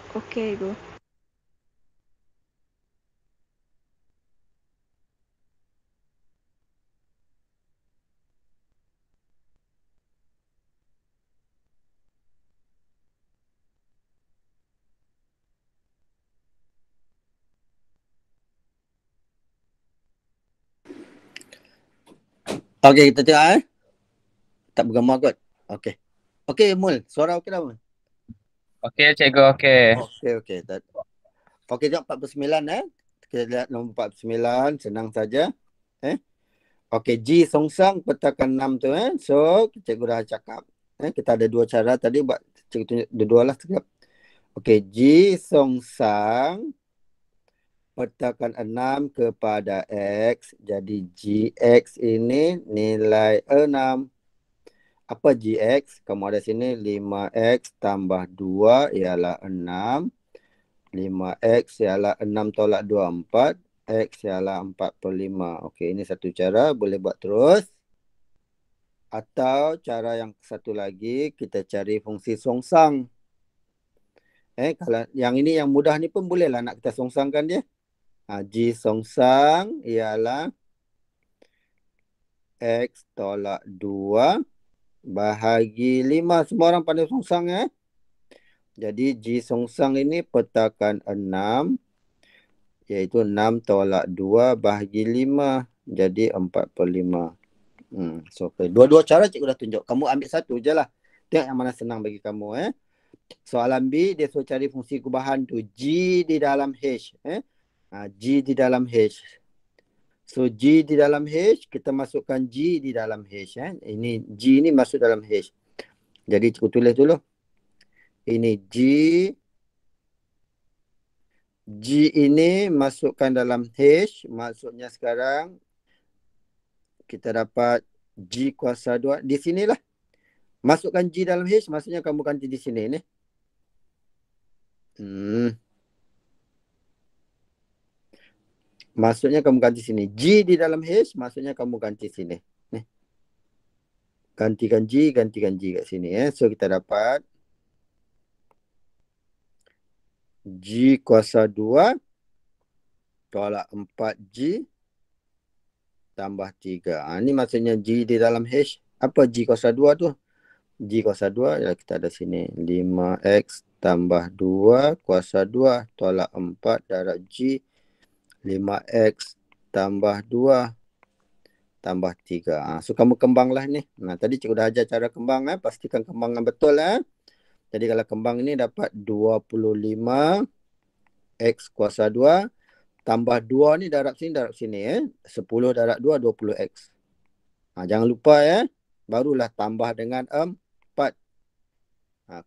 Okey, Ibu. Okey, kita tengok Tak bergema kot. Okey. Okey, Mul. Suara okey dah, Mul? Okey, cikgu. Okey. Okey. Okey, tengok 49 Kita lihat nombor 49, senang saja. Okey, G songsang petakan 6 tu So, cikgu dah cakap. Kita ada dua cara tadi buat cikgu tunjuk dua-dua lah sekejap. Okey, G songsang petakan 6 kepada X. Jadi GX ini nilai 6. Apa GX? Kamu ada sini 5X tambah 2 ialah 6. 5X ialah 6 tolak 2, 4. X ialah 45. Okey, ini satu cara. Boleh buat terus. Atau cara yang satu lagi, kita cari fungsi songsang. Kalau yang ini yang mudah ni pun bolehlah nak kita songsangkan dia. G songsang ialah X tolak 2 bahagi 5. Semua orang pandai songsang Jadi G songsang ini petakan 6 iaitu 6 tolak 2 bahagi 5. Jadi 45. So, dua-dua cara cikgu dah tunjuk. Kamu ambil satu je lah. Tengok yang mana senang bagi kamu. Soalan B, dia suruh cari fungsi kubahan tu. G di dalam H. G di dalam H. So, G di dalam H, kita masukkan G di dalam H. Ini G ni masuk dalam H. Jadi, cikgu tulis dulu. Ini G. G ini masukkan dalam H. Maksudnya sekarang, kita dapat G kuasa 2. Di sinilah. Masukkan G dalam H, maksudnya kamu ganti di sini ni. Maksudnya kamu ganti sini. G di dalam H, maksudnya kamu ganti sini. Gantikan G kat sini. So, kita dapat G kuasa 2 tolak 4G tambah 3. Ini maksudnya G di dalam H. Apa G kuasa 2 tu? G kuasa 2, ya kita ada sini. 5X tambah 2 kuasa 2 tolak 4 darab G. 5X tambah 2 tambah 3. So, kamu kembanglah ni. Tadi cikgu dah ajar cara kembang. Pastikan kembangan betul. Jadi, kalau kembang ni dapat 25 X kuasa 2 Tambah 2 ni darab sini. 10 darab 2, 20x. Jangan lupa barulah tambah dengan 4.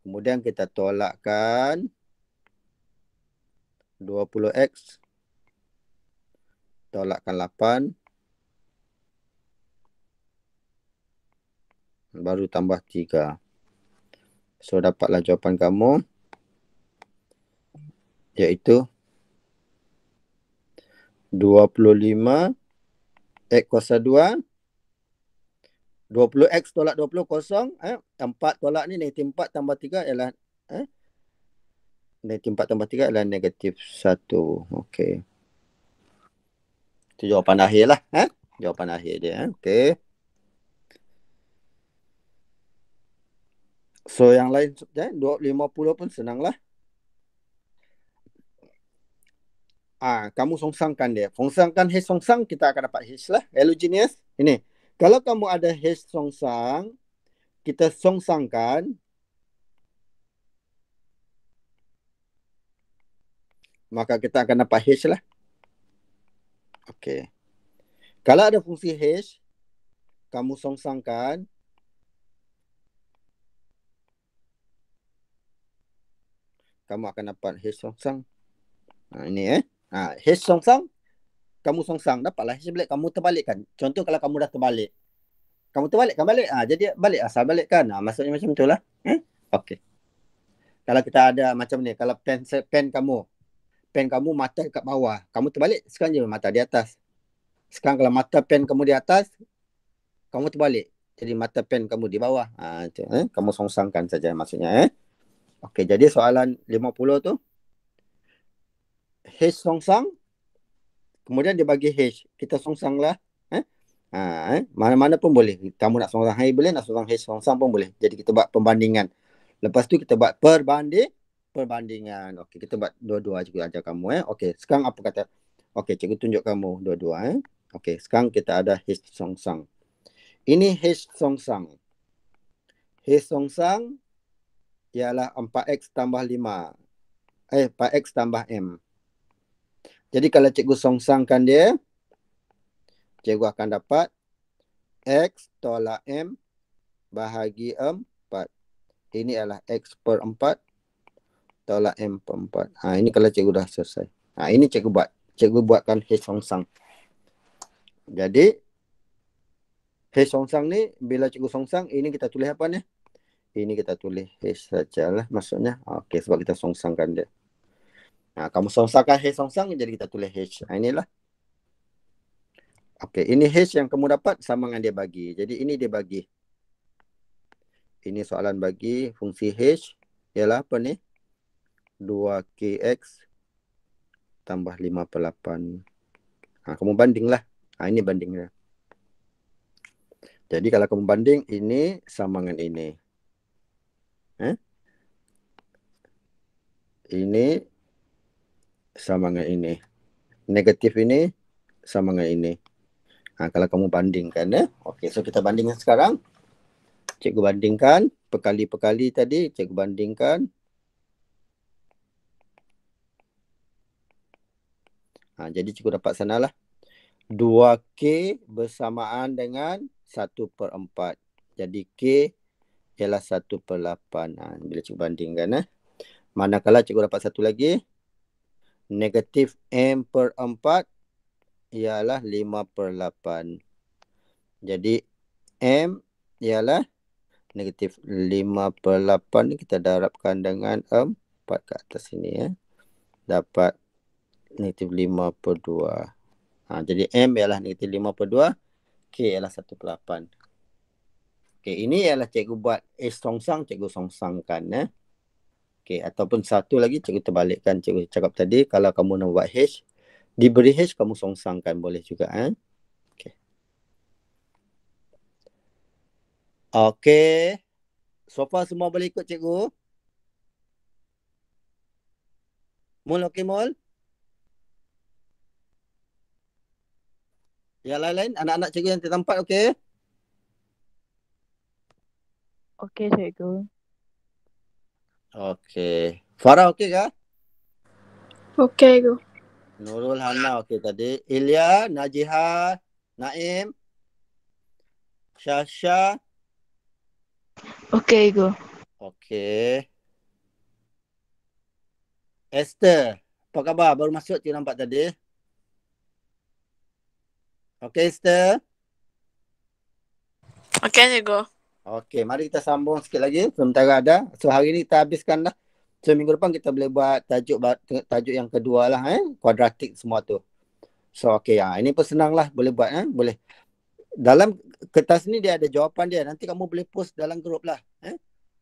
Kemudian kita tolakkan 20x. Tolakkan 8. Baru tambah 3. So dapatlah jawapan kamu. Iaitu 25 X kuasa 2. 20x tolak 20 kosong. 4 tolak ni negatif 4 tambah 3 ialah negatif 4 tambah 3 ialah negatif 1. Okey. Itu jawapan akhir lah. Jawapan akhir dia. Okey. So yang lain 50 pun senang lah. Kamu songsangkan dia. Songsangkan H songsang, kita akan dapat H lah. Hello genius. Ini. Kalau kamu ada H songsang, kita songsangkan. Maka kita akan dapat H lah. Okey. Kalau ada fungsi H, kamu songsangkan. Kamu akan dapat H songsang. Ini H songsang. Kamu songsang. Dapatlah H balik. Kamu terbalikkan. Contoh kalau kamu dah terbalik. Kamu terbalikkan balik. Jadi balik asal balikkan. Maksudnya macam itulah. Okey. Kalau kita ada macam ni. Kalau pen kamu mata kat bawah. Kamu terbalik. Sekarang je mata di atas. Sekarang kalau mata pen kamu di atas, kamu terbalik. Jadi mata pen kamu di bawah. Itu, kamu songsangkan saja maksudnya. Okey, jadi soalan 50 tu. H songsang. Kemudian dia bagi H. Kita songsang lah. Mana-mana pun boleh. Kamu nak songsang H boleh, nak songsang H songsang pun boleh. Jadi kita buat pembandingan. Lepas tu kita buat perbandingan. Okey, kita buat dua-dua juga ajar kamu. Okey, sekarang apa kata? Okey, cikgu tunjuk kamu dua-dua. Okey, sekarang kita ada H songsang. Ini H songsang. H songsang ialah 4x tambah 5. 4x tambah M. Jadi kalau cikgu songsangkan dia, cikgu akan dapat X tolak M bahagi 4. Ini adalah X per 4 tolak M per 4. Ini kalau cikgu dah selesai. Ini cikgu buat. Cikgu buatkan H songsang. Jadi, H songsang ni, bila cikgu songsang, ini kita tulis apa ni? Ini kita tulis H sajalah maksudnya. Okey, sebab kita songsangkan dia. Kamu songsangkan H songsang, jadi kita tulis H. Inilah. Okey, ini H yang kamu dapat sama dengan dia bagi. Jadi ini dia bagi. Ini soalan bagi fungsi H ialah apa ni? 2kx tambah 5/8. Kamu bandinglah. Ini bandingnya. Jadi kalau kamu banding, ini sama dengan ini. Ini sama dengan ini. Negatif ini sama dengan ini. Kalau kamu bandingkan. Okey, so kita bandingkan sekarang. Cikgu bandingkan. Perkali-perkali tadi, cikgu bandingkan. Jadi cikgu dapat sanalah. 2K bersamaan dengan 1/4. Jadi K ialah 1/8. Bila cikgu bandingkan. Manakala cikgu dapat satu lagi. Negatif M per 4 ialah 5/8. Jadi M ialah negatif 5/8 ni kita darabkan dengan 4 ke atas sini. Dapat negatif 5/2. Jadi M ialah negatif 5/2. K ialah 1/8. Okey, ini ialah cikgu buat H songsang, cikgu songsangkan. Okey, ataupun satu lagi cikgu terbalikkan. Cikgu cakap tadi, kalau kamu nak buat H, diberi H, kamu songsangkan boleh juga. Okey. Okey. So far semua boleh ikut cikgu? Mul okey, Mul? Yang lain-lain, anak-anak cikgu yang tertempat okey? Okey, cikgu. Okey. Farah okey ke? Okey, Cikgu. Nurul Hana. Okey tadi. Ilya, Najiha, Naim, Syasha. Okey, Go. Okey. Esther. Apa khabar? Baru masuk cikgu nampak tadi. Okey Esther. Okey, cikgu. Okey, mari kita sambung sikit lagi. Sementara ada. So hari ni kita habiskan dah. So minggu depan kita boleh buat tajuk yang kedua lah. Kuadratik semua tu. So okey, ini pun senang lah. Boleh buat. Boleh. Dalam kertas ni dia ada jawapan dia. Nanti kamu boleh post dalam grup lah.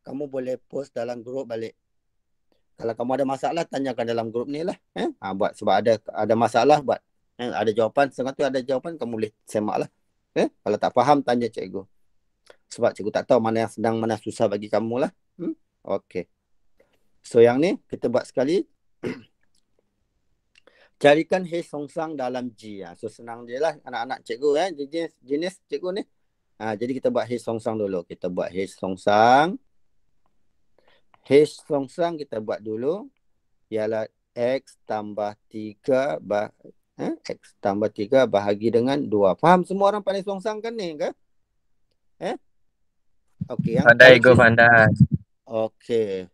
Kamu boleh post dalam grup balik. Kalau kamu ada masalah, tanyakan dalam grup ni lah. Buat sebab ada masalah buat. Ada jawapan, setengah tu ada jawapan, kamu boleh semak lah. Kalau tak faham, tanya cikgu. Sebab cikgu tak tahu mana yang senang, mana susah bagi kamu lah. Okey. So yang ni, kita buat sekali. Carikan H songsang dalam G. So senang je lah anak-anak cikgu. Jenis cikgu ni. Jadi kita buat H songsang dulu. Kita buat H songsang. H songsang kita buat dulu. Ialah X tambah 3 X tambah 3 bahagi dengan 2. Faham semua orang pandai songsang kan ni ke? Okey. Pandai Go, pandai. Okey.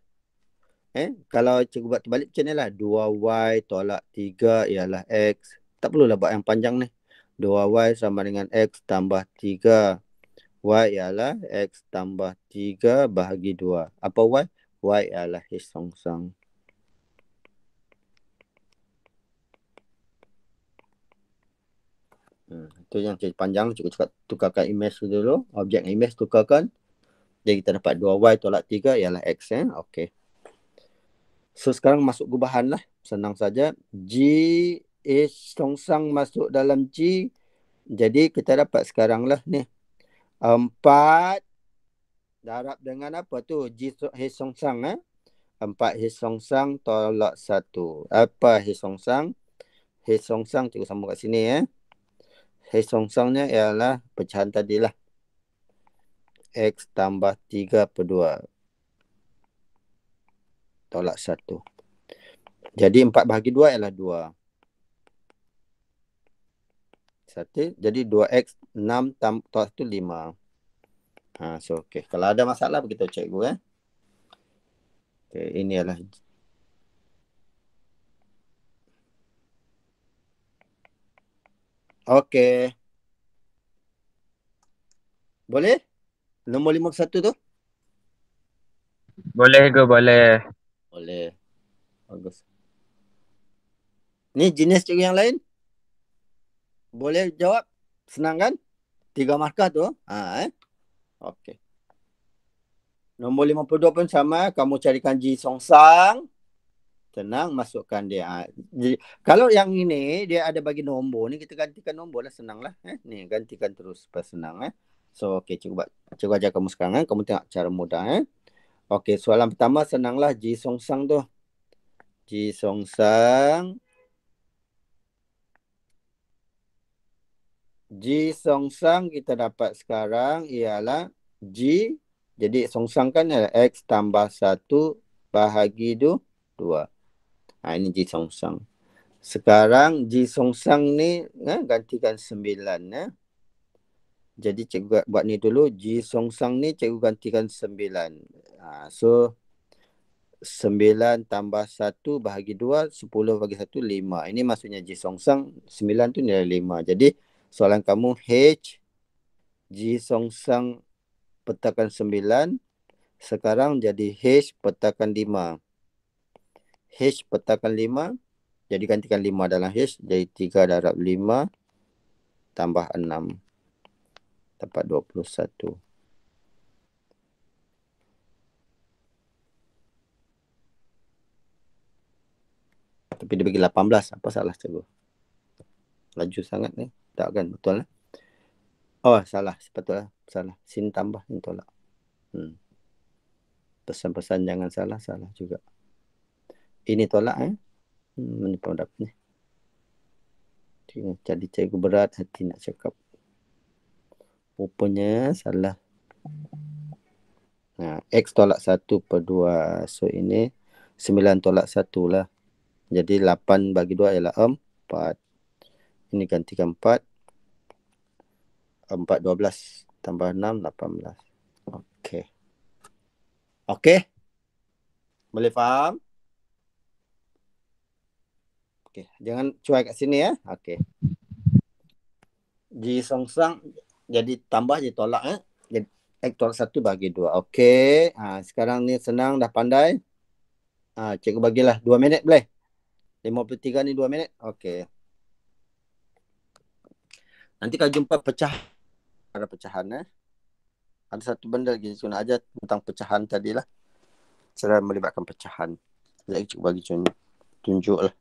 Kalau cikgu buat terbalik macam ni lah. 2Y tolak 3 ialah X. Tak perlulah buat yang panjang ni. 2Y sama dengan X tambah 3. Y ialah X tambah 3 bahagi 2. Apa Y? Y ialah H songsang. Itu yang panjang. Cikgu cakap tukarkan image dulu. Objek image tukarkan. Jadi kita dapat 2Y tolak 3 ialah X. Okey. So sekarang masuk gubahan lah. Senang saja. G H songsang masuk dalam G. Jadi kita dapat sekarang lah ni. 4 darab dengan apa tu? G H songsang. 4 H songsang tolak 1. Apa H songsang? H songsang cikgu sambung kat sini. H songsangnya ialah pecahan tadilah. X tambah 3 per 2. Tolak 1. Jadi 4 bahagi 2 ialah 2. 1. Jadi 2X 6 tolak 1 5. So okey. Kalau ada masalah beritahu cikgu. Okey, ini adalah okey. Boleh? Nombor 51 tu? Boleh Go, boleh. Boleh. Bagus. Ni jenis cikgu yang lain? Boleh jawab? Senang kan? 3 markah tu. Okey. Nombor 52 pun sama. Kamu carikan G songsang. Tenang, masukkan dia. Jadi, kalau yang ini, dia ada bagi nombor ni, kita gantikan nombor lah. Senang lah. Ni, gantikan terus. Supaya senang. So, okey. Cikgu ajar kamu sekarang. Kamu tengok cara mudah. Okey, soalan pertama senanglah. G songsang tu. G songsang. G songsang kita dapat sekarang ialah G. Jadi songsang kan adalah X tambah 1 bahagi 2. Ini G songsang. Sekarang G songsang ni gantikan 9. Jadi cikgu buat ni dulu. G songsang ni cikgu gantikan 9. So 9 tambah 1 bahagi 2, 10 bagi 1, 5. Ini maksudnya G songsang. 9 tu nilai 5. Jadi soalan kamu H G songsang petakan 9 sekarang jadi H petakan 5. H petakan 5 jadi gantikan 5 dalam H jadi 3 darab 5 tambah 6 dapat 21. Tapi dia bagi 18. Apa salah cikgu? Laju sangat ni. Tak kan? Betul lah. Oh, salah. Sepatutnya. Salah. Sin tambah. Sin tolak. Pesan-pesan jangan salah. Salah juga. Ini tolak. Mana pun dapat ni. Jadi cikgu berat hati nak cakap. Rupanya salah. X tolak 1 per 2. So ini 9 tolak 1 lah. Jadi 8 bagi 2 ialah 4. Ini gantikan 4. 4, 12. Tambah 6, 18. Okey. Okey. Boleh faham? Okey. Jangan cuai kat sini ya. Okey. Ji songsang jadi tambah je tolak Jadi X tolak 1 bagi 2. Okey. Sekarang ni senang dah pandai. Cikgu bagilah 2 minit boleh? 53 ni 2 minit. Okey. Nanti kalau jumpa ada pecahan ada satu benda lagi cikgu nak ajar tentang pecahan tadilah. Cara melibatkan pecahan. Jadi cikgu bagi tunjuk lah.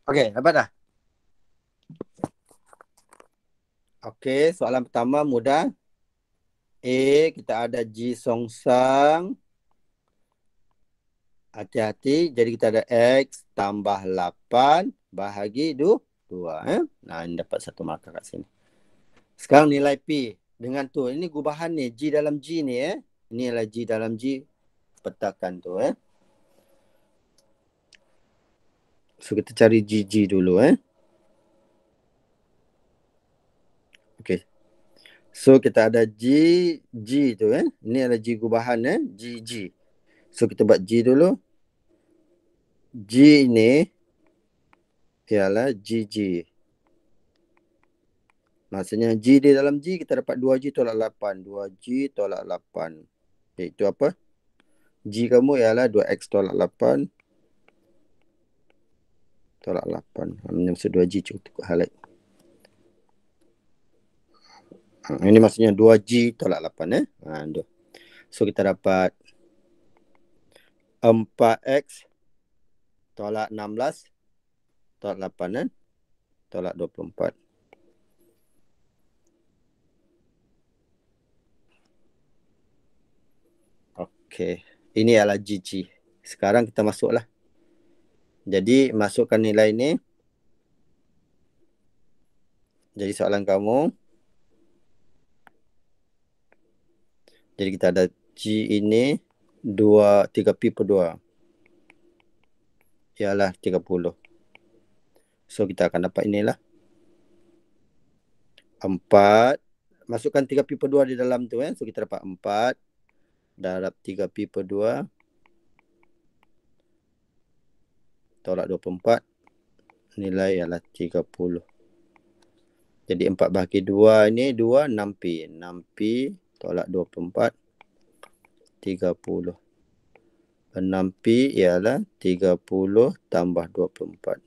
Okey, dapat dah? Okey, soalan pertama mudah. Kita ada Ji songsang. Hati-hati. Jadi kita ada X tambah 8 bahagi 2. Nah, ini dapat satu markah kat sini. Sekarang nilai P. Dengan tu. Ini gubahan ni. G dalam G ni Ini adalah G dalam G. Petakan tu So kita cari GG dulu Okey. So kita ada G tu Ini adalah G gubahan GG. So kita buat G dulu. G ni ialah GG. Maksudnya G di dalam G kita dapat 2G tolak 8. 2G tolak 8. Iaitu apa? G kamu ialah 2X tolak 8. Tolak 8. Maksud 2G cukup highlight. Ini maksudnya 2G tolak 8 So kita dapat 4X tolak 16 tolak 8 tolak 24. Okey. Ini adalah GG. Sekarang kita masuklah. Jadi masukkan nilai ni. Jadi soalan kamu. Jadi kita ada G ini 3P per 2. Ialah 30. So kita akan dapat inilah. 4. Masukkan 3P per 2 di dalam tu So kita dapat 4 darab 3P per 2 tolak 24. Nilai ialah 30. Jadi 4 bahagi 2 ini 2, 6P. 6P tolak 24. 30. 6P ialah 30 tambah 24.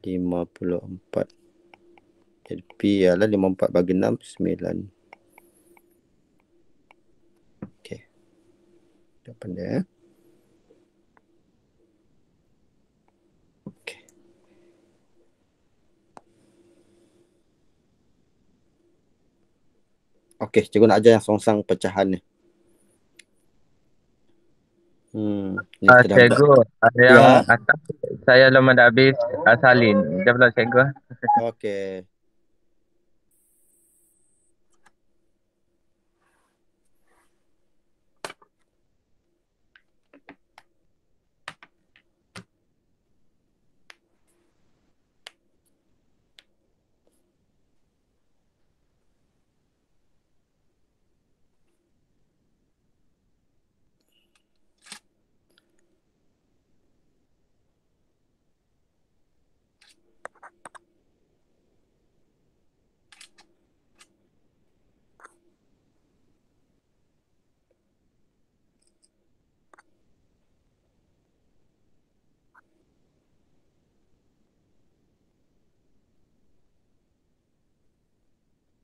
54. Jadi P ialah 54 bagi 6, 9. Okey. Jawapan dia Okey. Okey, cikgu nak ajar yang songsang pecahan ni. Ni kita dah buat. Cikgu, yang Ya. atas saya belum ada habis salin. Sekejap pula cikgu. Okey.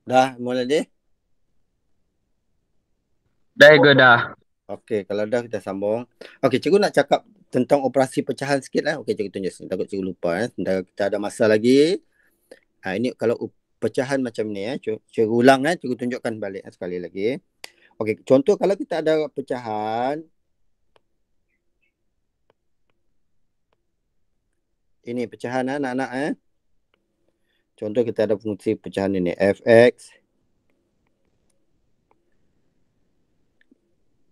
Dah mula dia? Dah cikgu dah. Okey, kalau dah kita sambung. Okey, cikgu nak cakap tentang operasi pecahan sikit lah. Okey, cikgu tunjuk sini. Takut cikgu lupa. Kita ada masa lagi. Ini kalau pecahan macam ni. Cikgu ulang. Cikgu tunjukkan balik sekali lagi. Okey, contoh kalau kita ada pecahan. Ini pecahan anak-anak. Contoh kita ada fungsi pecahan ini. Fx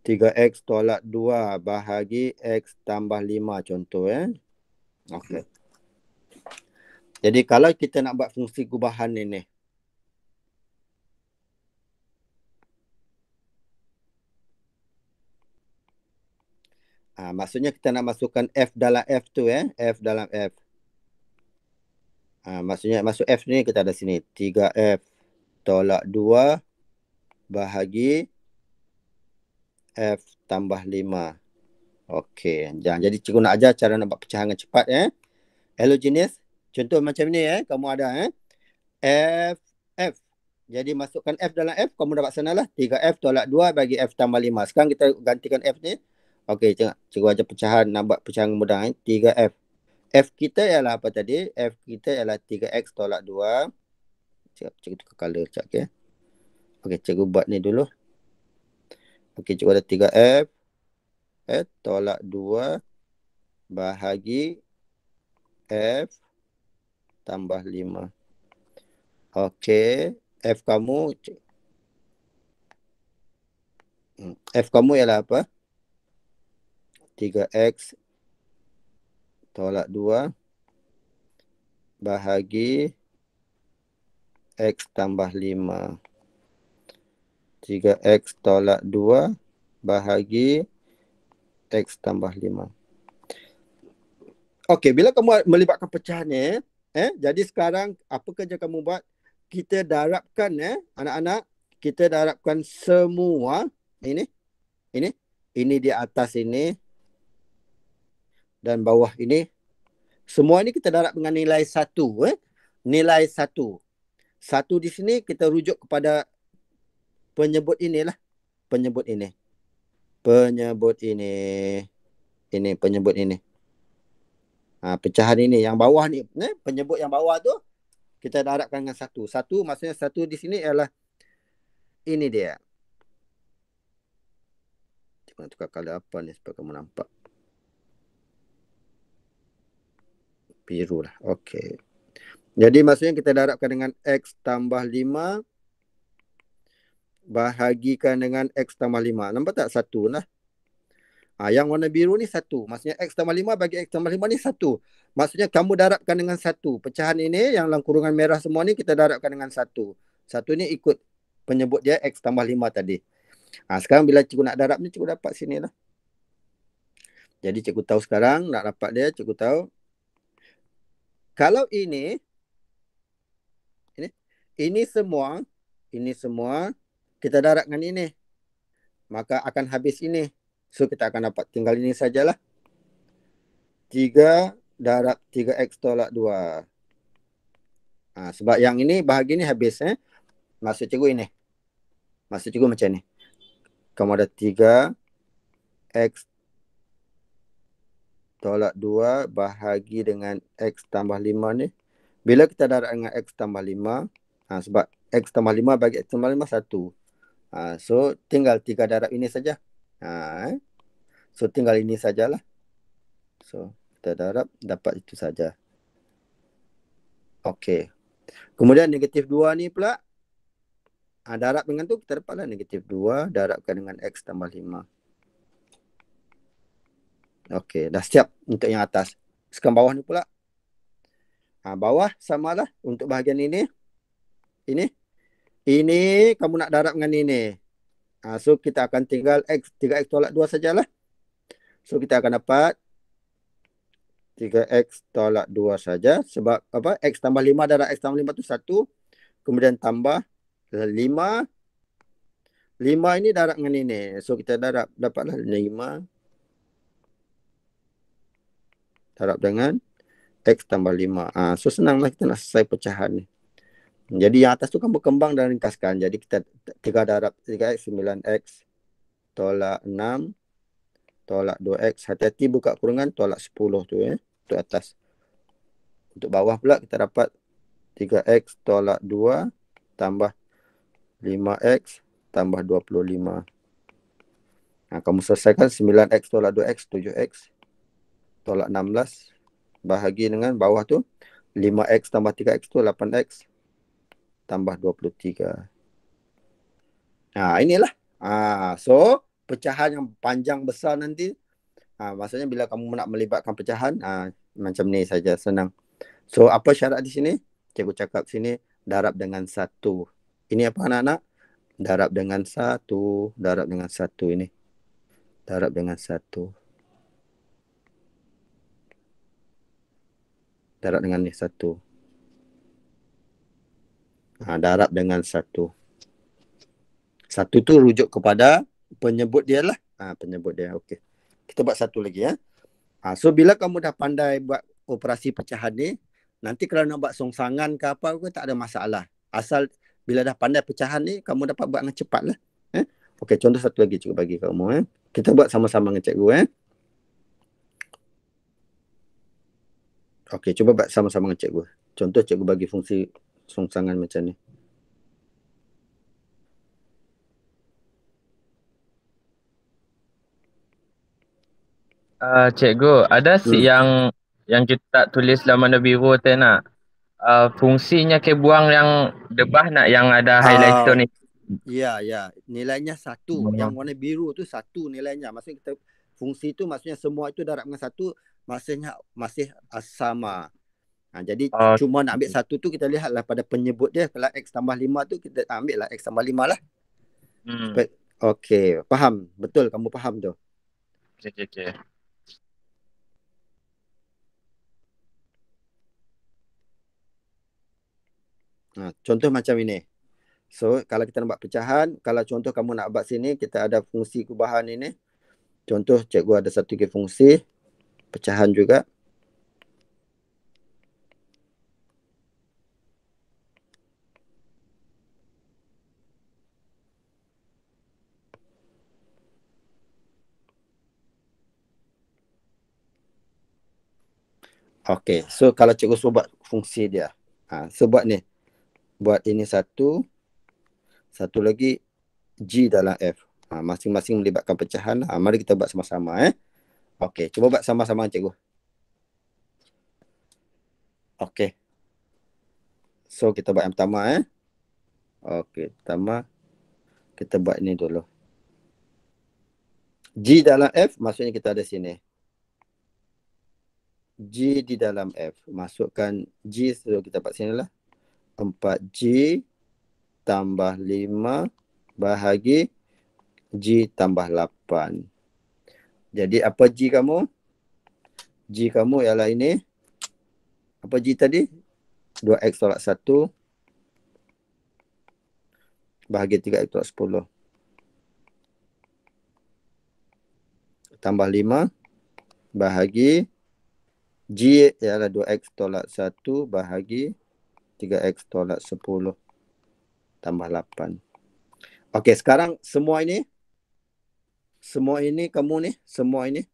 3x tolak 2 bahagi x tambah 5 contoh. Okey. Jadi kalau kita nak buat fungsi gubahan ini. Maksudnya kita nak masukkan f dalam f tu. F dalam f. Maksudnya masuk f ni kita ada sini. 3f tolak 2 bahagi f tambah 5. Okey. Jadi cikgu nak ajar cara nak buat pecahan dengan cepat. Allogenous. Contoh macam ni. Kamu ada f. Jadi masukkan f dalam f. Kamu dapat sana lah. 3f tolak 2 bagi f tambah 5. Sekarang kita gantikan f ni. Okey. Cikgu ajar pecahan. Nak buat pecahan mudah. 3f. F kita ialah apa tadi? F kita ialah 3x tolak 2. Cikgu tukar color sekejap. Okay. Okey, cikgu buat ni dulu. Okey, cikgu ada 3f. Tolak 2 bahagi f tambah 5. Okey. F kamu ialah apa? 3x tolak 2 bahagi x tambah 5. 3x tolak 2 bahagi x tambah 5. Okey, bila kamu melibatkan pecahan ni, jadi sekarang apa kerja kamu buat? Kita darabkan anak-anak, kita darabkan semua ini di atas ini dan bawah ini. Semua ini kita darab dengan nilai 1. Nilai 1. 1 di sini kita rujuk kepada penyebut inilah. Penyebut ini. Ini penyebut ini. Pecahan ini. Yang bawah ni. Penyebut yang bawah tu. Kita darabkan dengan 1. 1 maksudnya 1 di sini ialah. Ini dia. Kita tukar color apa ni supaya kamu nampak. Biru lah. Okey. Jadi maksudnya kita darabkan dengan x tambah 5 bahagikan dengan x tambah 5. Nampak tak? 1 lah. Yang warna biru ni 1. Maksudnya x tambah 5 bagi x tambah 5 ni 1. Maksudnya kamu darabkan dengan 1. Pecahan ini yang dalam kurungan merah semua ni kita darabkan dengan 1. 1 ni ikut penyebut dia x tambah 5 tadi. Sekarang bila cikgu nak darab ni cikgu dapat sini lah. Jadi cikgu tahu sekarang nak dapat dia cikgu tahu. Kalau ini semua kita darab dengan ini, maka akan habis ini. So kita akan dapat tinggal ini sajalah. 3 darab 3x tolak 2. Sebab yang ini bahagi ni habis. Maksud cikgu ini. Maksud cikgu macam ni. Kamu ada 3x tolak 2 bahagi dengan x tambah 5 ni. Bila kita darab dengan x tambah 5, sebab x tambah 5 bagi x tambah 5 1. So tinggal 3 darab ini saja. So tinggal ini sajalah. So, kita darab, dapat itu saja. Okey. Kemudian negatif 2 ni pula, darab dengan tu kita dapatlah negatif 2 darabkan dengan X tambah 5. Okey, dah siap untuk yang atas. Sekarang bawah ni pula. Bawah samalah untuk bahagian ini. Ini kamu nak darab dengan ini. So kita akan tinggal X, 3X tolak 2 sajalah. So kita akan dapat 3X tolak 2 saja. Sebab apa? X tambah 5 darab X tambah 5 tu 1. Kemudian tambah 5. 5 ini darab dengan ini. So kita darab, dapatlah 5. Darab dengan X tambah 5. So senanglah kita nak selesai pecahan ni. Jadi yang atas tu kan berkembang dan ringkaskan. Jadi kita 3 darab 3X, 9X tolak 6 tolak 2X. Hati-hati buka kurungan tolak 10 tu untuk atas. Untuk bawah pula kita dapat 3X tolak 2 tambah 5X tambah 25. Kamu selesaikan 9X tolak 2X, 7X tolak 16 bahagi dengan bawah tu 5X tambah 3X tu 8X tambah 23. Inilah. So pecahan yang panjang besar nanti, maksudnya bila kamu nak melibatkan pecahan, macam ni saja, senang. So apa syarat di sini? Cikgu cakap sini darab dengan 1. Ini apa anak-anak? Darab dengan 1, darab dengan 1 ini. Darab dengan 1. Darab dengan ni 1. Darab dengan 1. 1 tu rujuk kepada penyebut dia lah. Penyebut dia. Okey. Kita buat satu lagi ya. So bila kamu dah pandai buat operasi pecahan ni, nanti kalau nak buat songsangan ke apa pun tak ada masalah. Asal bila dah pandai pecahan ni, kamu dapat buat dengan cepat lah. Okey, contoh satu lagi cikgu bagi kamu. Kita buat sama-sama dengan cikgu. Okey, cuba buat sama-sama dengan cikgu. Contoh cikgu bagi fungsi songsangan macam ni. Cikgu, ada yang kita tulis dalam warna biru tu nak. Fungsinya ke buang yang debah nak yang ada highlighter ni. Ya. Nilainya 1. Yang warna biru tu 1 nilainya. Maksudnya kita fungsi tu maksudnya semua itu darab dengan 1, maksudnya masih sama. Jadi cuma nak ambil 1 tu kita lihatlah pada penyebut dia. Kalau X tambah 5 tu kita ambil lah X tambah 5 lah. Okey, faham. Betul kamu faham tu. Okey. Contoh macam ini. So kalau kita nak buat pecahan, kalau contoh kamu nak buat sini, kita ada fungsi kubahan ini. Contoh cikgu ada satu lagi fungsi pecahan juga. Okey, so kalau cikgu suruh buat fungsi dia. So buat ni. Buat ini satu lagi G dalam F. Masing-masing melibatkan pecahan. Mari kita buat sama-sama. Okey, cuba buat sama-sama cikgu. Okey. So kita buat yang pertama. Okey, pertama kita buat ini dulu. G dalam F maksudnya kita ada sini. G di dalam F. Masukkan G, so kita dapat sini lah. 4G tambah 5 bahagi G tambah 8. Jadi apa G kamu? G kamu ialah ini. Apa G tadi? 2X tolak 1 bahagi 3X tolak 10. Tambah 5 bahagi G ialah 2X tolak 1 bahagi 3X tolak 10 tambah 8. Okey, sekarang semua ini kamu ni, semua ini.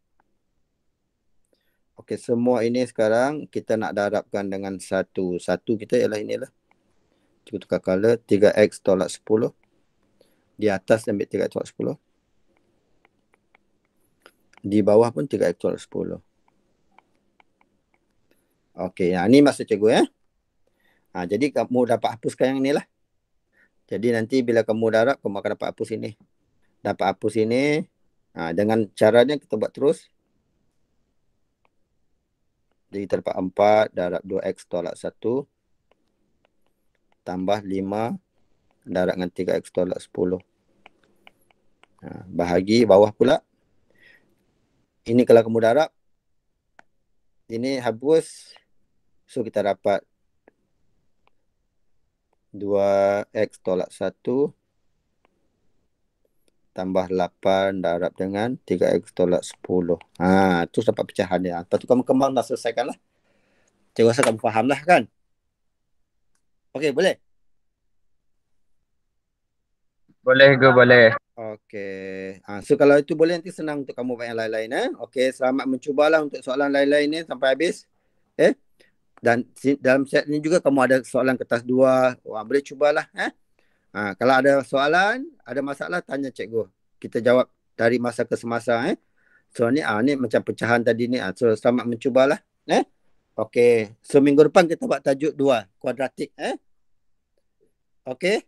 Okey, semua ini sekarang kita nak darabkan dengan 1. 1 kita ialah inilah. Kita tukar color, 3X tolak 10. Di atas ambil 3X tolak 10. Di bawah pun 3X tolak 10. Okey, ni maksud cikgu ya. Jadi kamu dapat hapuskan yang ni lah. Jadi nanti bila kamu darab, kamu akan dapat hapus ini. Dapat hapus ini. Dengan caranya kita buat terus. Jadi kita dapat 4 darab 2x tolak 1. Tambah 5 darab dengan 3x tolak 10. Bahagi bawah pula. Ini kalau kamu darab. Ini hapus. So kita dapat 2x tolak 1 tambah 8 darab dengan 3x tolak 10. Terus dapat pecahan dia. Lepas tu kamu kembang dah selesaikan lah. Cikgu rasa kamu faham lah kan? Okey, boleh? Boleh ke boleh. Okey. So kalau itu boleh, nanti senang untuk kamu buat yang lain-lain. Okey, selamat mencubalah untuk soalan lain-lain ni sampai habis. Dan dalam set ni juga kamu ada soalan kertas 2. Boleh cubalah. Kalau ada soalan, ada masalah, tanya cikgu. Kita jawab dari masa ke semasa. So ni macam pecahan tadi ni. So selamat mencubalah. Okey. So minggu depan kita buat tajuk 2. Kuadratik. Okey.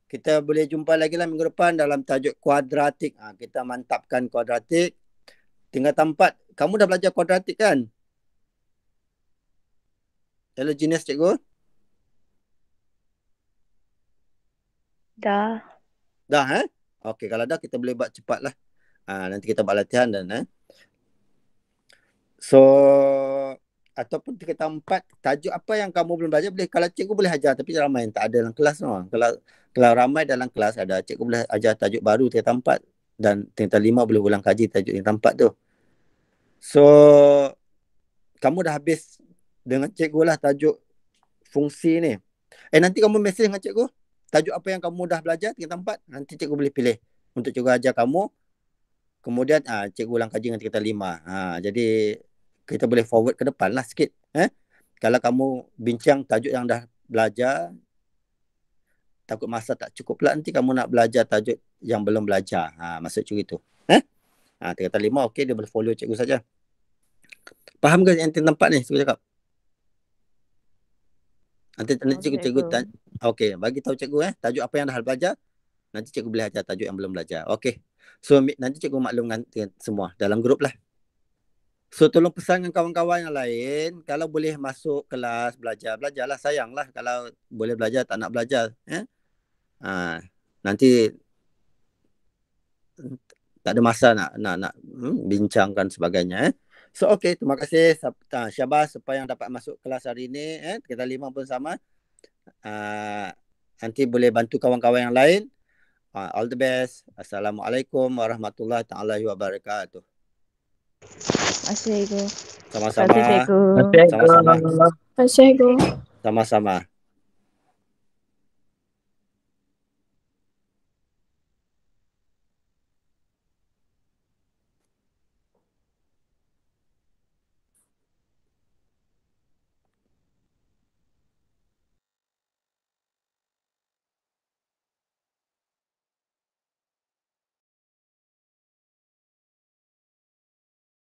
Kita boleh jumpa lagi lah minggu depan dalam tajuk kuadratik. Kita mantapkan kuadratik. Tinggal tempat. Kamu dah belajar kuadratik kan? Heterogeneous cikgu? Dah. Dah Okey, kalau dah kita boleh buat cepat lah. Nanti kita buat latihan dan So ataupun tingkat 4, tajuk apa yang kamu belum belajar boleh, kalau cikgu boleh ajar, tapi ramai yang tak ada dalam kelas no. Kalau ramai dalam kelas ada, cikgu boleh ajar tajuk baru tingkat 4 dan tingkat 5 boleh ulang kaji tajuk tingkat 4 tu. So kamu dah habis dengan cikgu lah tajuk fungsi ni. Nanti kamu mesej dengan cikgu tajuk apa yang kamu dah belajar tingkat 4, nanti cikgu boleh pilih untuk cikgu ajar kamu. Kemudian cikgu ulang kaji dengan tingkat 5. Jadi kita boleh forward ke depan lah sikit. Kalau kamu bincang tajuk yang dah belajar, takut masa tak cukup pula nanti kamu nak belajar tajuk yang belum belajar. Maksud cikgu tu. Tingkat 5 okey, dia boleh follow cikgu saja. Faham ke yang tingkat 4 ni cikgu cakap? Nanti cikgu tanya. Okey, bagi tahu cikgu tajuk apa yang dah belajar. Nanti cikgu boleh ajar tajuk yang belum belajar. Okey. So nanti cikgu maklumkan semua dalam grup lah. So tolong pesan dengan kawan-kawan yang lain, kalau boleh masuk kelas belajarlah. Sayanglah kalau boleh belajar tak nak belajar. Nanti tak ada masa nak bincangkan sebagainya. So okey, terima kasih Syabas siapa yang dapat masuk kelas hari ini. Kita 5 pun sama. Nanti boleh bantu kawan-kawan yang lain. All the best. Assalamualaikum warahmatullahi taala wabarakatuh. Terima kasih, Cikgu. Sama-sama. Terima kasih, Cikgu. Sama-sama. Terima kasih, Cikgu. Sama-sama.